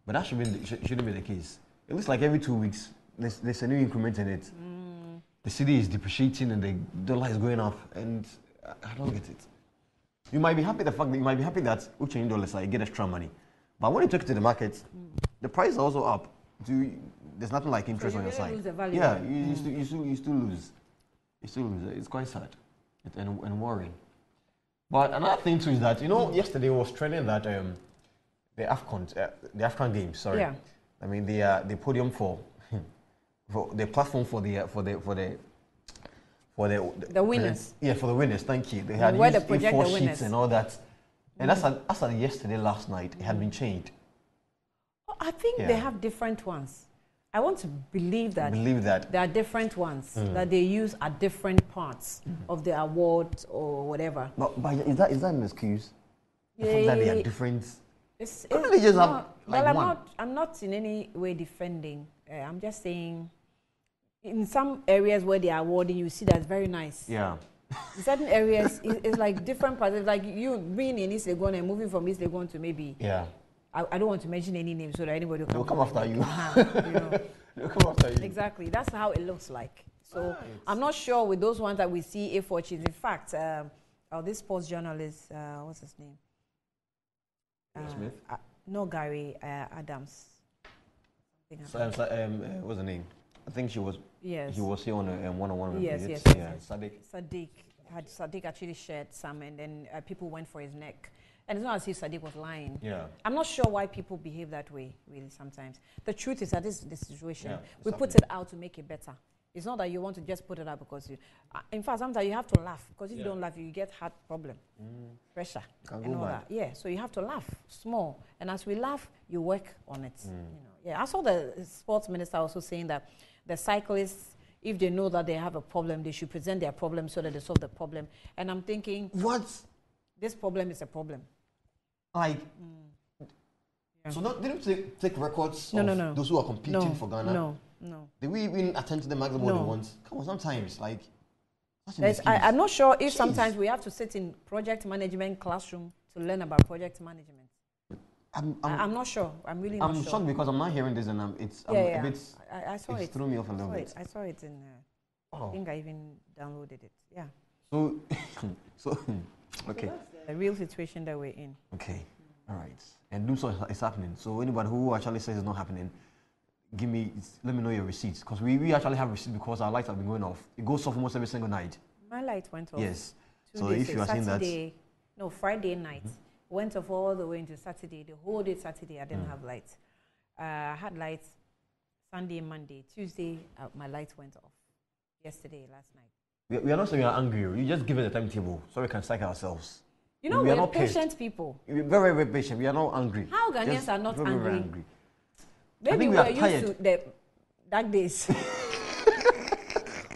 but that shouldn't be the case. It looks like every 2 weeks there's a new increment in it. The city is depreciating and the dollar is going up, and I don't get it. You might be happy that we change dollars, like you get extra money, but when you take it to the market, the price is also up. There's nothing like interest on your side. Lose the value. Yeah, you still lose. You still lose. It's quite sad and worrying. But another thing too is that yesterday was trending that the AFCON games. Sorry. Yeah. I mean the podium for the platform for the winners. Yeah, for the winners. Thank you. They had where used they project A4 the sheets winners. and all that. And that's yesterday, last night. It had been changed. Oh, I think they have different ones. I want to believe that. There are different ones that they use at different parts of the award or whatever. But is that an excuse? The fact that they are different. Couldn't they just have like one? I'm not in any way defending. I'm just saying, in some areas where they are awarding, you see that's very nice. Yeah. In certain areas, it's like different parts. It's like you being in East Legon and moving from East Legon to maybe. Yeah. I don't want to mention any names so that anybody will come after you. They'll come after you. Exactly. That's how it looks like. So I'm not sure with those ones that we see A4 sheets. In fact, this sports journalist, what's his name? Smith? No, Gary Adams. What's the name? I think she was. Yes. He was here on a one-on-one. Yes. Yeah. Sadiq actually shared some, and then people went for his neck. And it's not as if Sadiq was lying. Yeah. I'm not sure why people behave that way, really, sometimes. The truth is that this is the situation. Yeah, we put it out to make it better. It's not that you want to just put it out because you... in fact, sometimes you have to laugh, because if you don't laugh, you get heart problem, pressure, and all that. Yeah, so you have to laugh, small. And as we laugh, you work on it. I saw the sports minister also saying that the cyclists, if they know that they have a problem, they should present their problem so that they solve the problem. And I'm thinking... What? This problem is a problem. Like, so they don't take records of those who are competing for Ghana? No. Did we even attend to them maximum what they want? Come on, sometimes, like, I'm not sure if sometimes we have to sit in project management classroom to learn about project management. I'm not sure. I'm really not sure. I'm shocked because I'm not hearing this and a bit... I saw it. Threw me off a little bit. I saw it in... I think I even downloaded it. Yeah. So okay. So that's the real situation that we're in. Okay. All right. And do so is happening. So anybody who actually says it's not happening, let me know your receipts, because we actually have receipts because our lights have been going off. It goes off almost every single night. My light went off. Yes. So if you are saying that... No, Friday night. Went off all the way into Saturday. The whole day Saturday, I didn't have lights. I had lights Sunday, Monday. Tuesday, my lights went off. Yesterday, last night. We are not saying we are angry. You just give us a timetable so we can psych ourselves. You know, we're patient people. We're very, very patient. We are not angry. How Ghanaians are not very, angry? very angry? Maybe we are used to the dark days.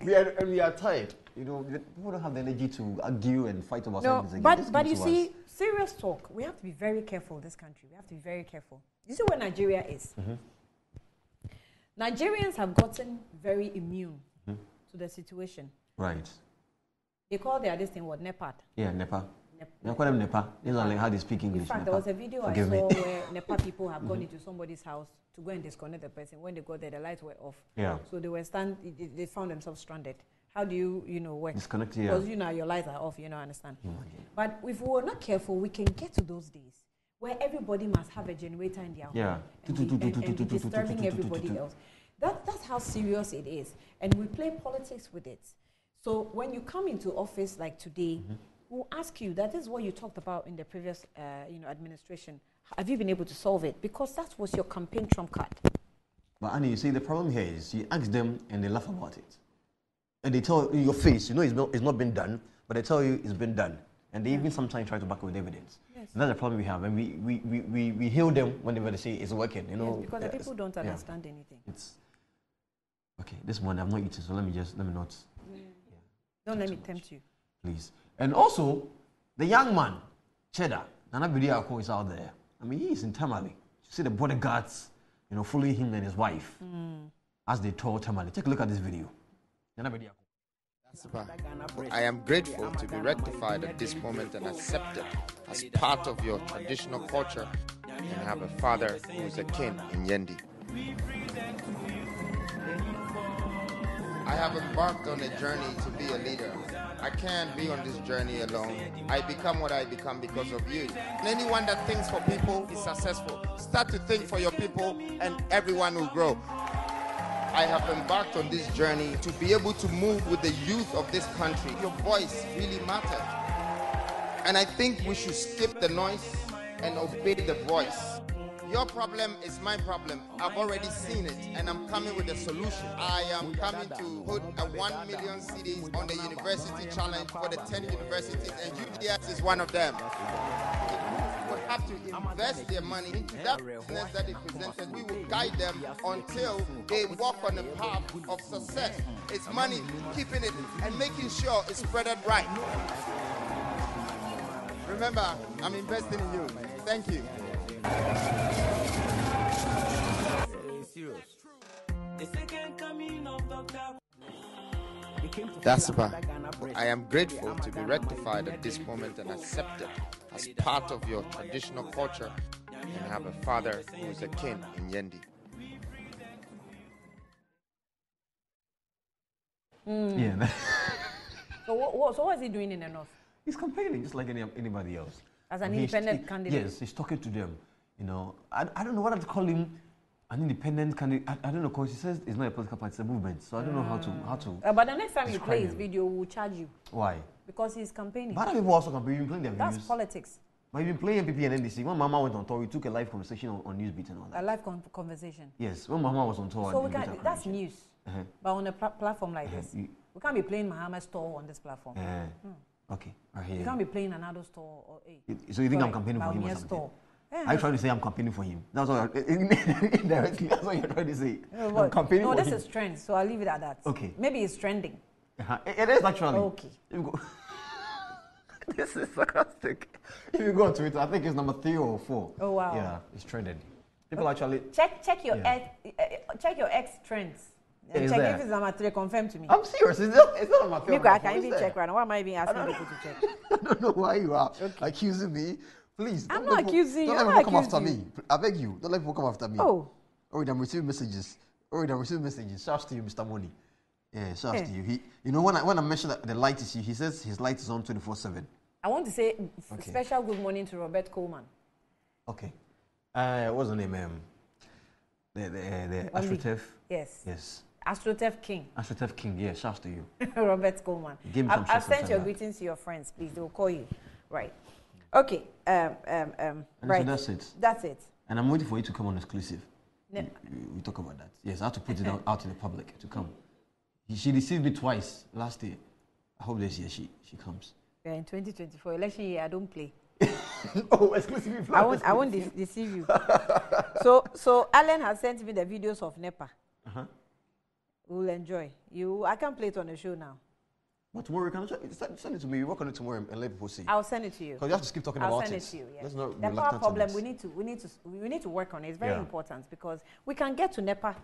we are tired. You know, people don't have the energy to argue and fight about something. But you see, serious talk. We have to be very careful in this country. We have to be very careful. You see where Nigeria is? Nigerians have gotten very immune to the situation. Right. They call this thing what? NEPA. Yeah, NEPA. They call them NEPA. These are like how they speak English. In fact, NEPA. there was a video I saw where NEPA people have gone into somebody's house to go and disconnect the person. When they got there, the lights were off. Yeah. So they found themselves stranded. How do you work? Disconnect, yeah. Because your lights are off, understand. But if we were not careful, we can get to those days where everybody must have a generator in their Yeah. home and be disturbing everybody else. That's how serious it is. And we play politics with it. So when you come into office like today, we'll ask you, that is what you talked about in the previous administration. Have you been able to solve it? Because that was your campaign trump card. But Annie, you see, the problem here is you ask them and they laugh about it. And they tell you in your face, it's not been done, but they tell you it's been done. And they even sometimes try to back it with evidence. Yes. And that's the problem we have. And we hail them whenever they say it's working. Yes, because the people don't understand anything. It's okay. This morning I'm not eating, so let me not. Don't let me tempt you. Please. And also, the young man, Cheddar, Nana Bidiako is out there. I mean, he is in Tamale. You see the bodyguards, following him and his wife as they tour Tamale. Take a look at this video. Nana Bidiako. I am grateful to be rectified at this moment and accepted as part of your traditional culture and have a father who is a king in Yendi. I have embarked on a journey to be a leader. I can't be on this journey alone. I become what I become because of you. And anyone that thinks for people is successful. Start to think for your people and everyone will grow. I have embarked on this journey to be able to move with the youth of this country. Your voice really matters. And I think we should skip the noise and obey the voice. Your problem is my problem. I've already seen it and I'm coming with a solution. I am coming to put a 1 million CDs on the university challenge for the 10 universities, and UDS is one of them. We have to invest their money into that business that is presented. We will guide them until they walk on the path of success. It's money, keeping it and making sure it's spreaded right. Remember, I'm investing in you. Thank you. That's about. I am grateful to be rectified at this moment and accepted as part of your traditional culture and have a father who is a king in Yendi. Yeah. So what is he doing in the north? He's campaigning just like anybody else. As an independent candidate? Yes, he's talking to them. I don't know what to call him. An independent candidate. I don't know, because he says it's not a political party, it's a movement. So I don't know how to. But the next time you play his video, we'll charge you. Why? Because he's campaigning. But other people also campaign. You've been playing their That's videos. politics. But you've been playing NPP and NDC. When Mama went on tour, we took a live conversation on Newsbeat and all that. A live conversation? Yes, when Mama was on tour. So that's news. But on a platform like this, we can't be playing Muhammad's store on this platform. Okay, I hear you. You can't be playing another store. So you think I'm campaigning for him or something? Are you trying to say I'm campaigning for him? That's what indirectly. That's what you're trying to say. I'm campaigning for him. No, this is trend, so I'll leave it at that. Okay. Maybe it's trending. It is actually. Okay. This is sarcastic. If you go on Twitter, I think it's number 3 or 4. Oh wow. Yeah, it's trending. People actually check your X trends. And check if it's number 3. Confirm to me. I'm serious. It's not number 3. I can't even check right now. Why am I even asking people to check? I don't know why you are accusing me. Please. I'm not accusing you. Don't let people come after me. I beg you. Don't let people come after me. Oh. Already, I'm receiving messages. Shouts to you, Mr. Money. Yeah, shouts to you. When I mentioned that the light is here, he says his light is on 24/7. I want to say special good morning to Robert Coleman. Okay. What's the name? The AstroTurf. Yes. AstroTurf King. AstroTurf King. Yeah. Shouts to you. Robert Coleman. I've sent your greetings to your friends. Please, they'll call you. Right. Okay. Right. So that's it. And I'm waiting for you to come on exclusive. We talk about that. Yes, I have to put it out in the public to come. She deceived me twice last year. I hope this year she comes. Yeah, in 2024 election year, I don't play. Oh, exclusive. I won't deceive you. So Alan has sent me the videos of NEPA. We'll enjoy. I can't play it on the show now. But tomorrow you can send it to me. You work on it tomorrow and let people see. I'll send it to you. Because you have to keep talking about it. I'll send it to you. Yeah. Not the power problem we need to work on it. It's very important because we can get to NEPA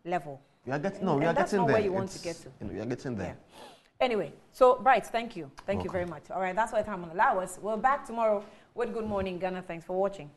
level. We are getting there. That's not where you want to get to. We are getting there. Yeah. Anyway, so Bright, thank you. Thank you very much. All right, that's what time on allow us. We're back tomorrow with Good Morning Ghana. Thanks for watching.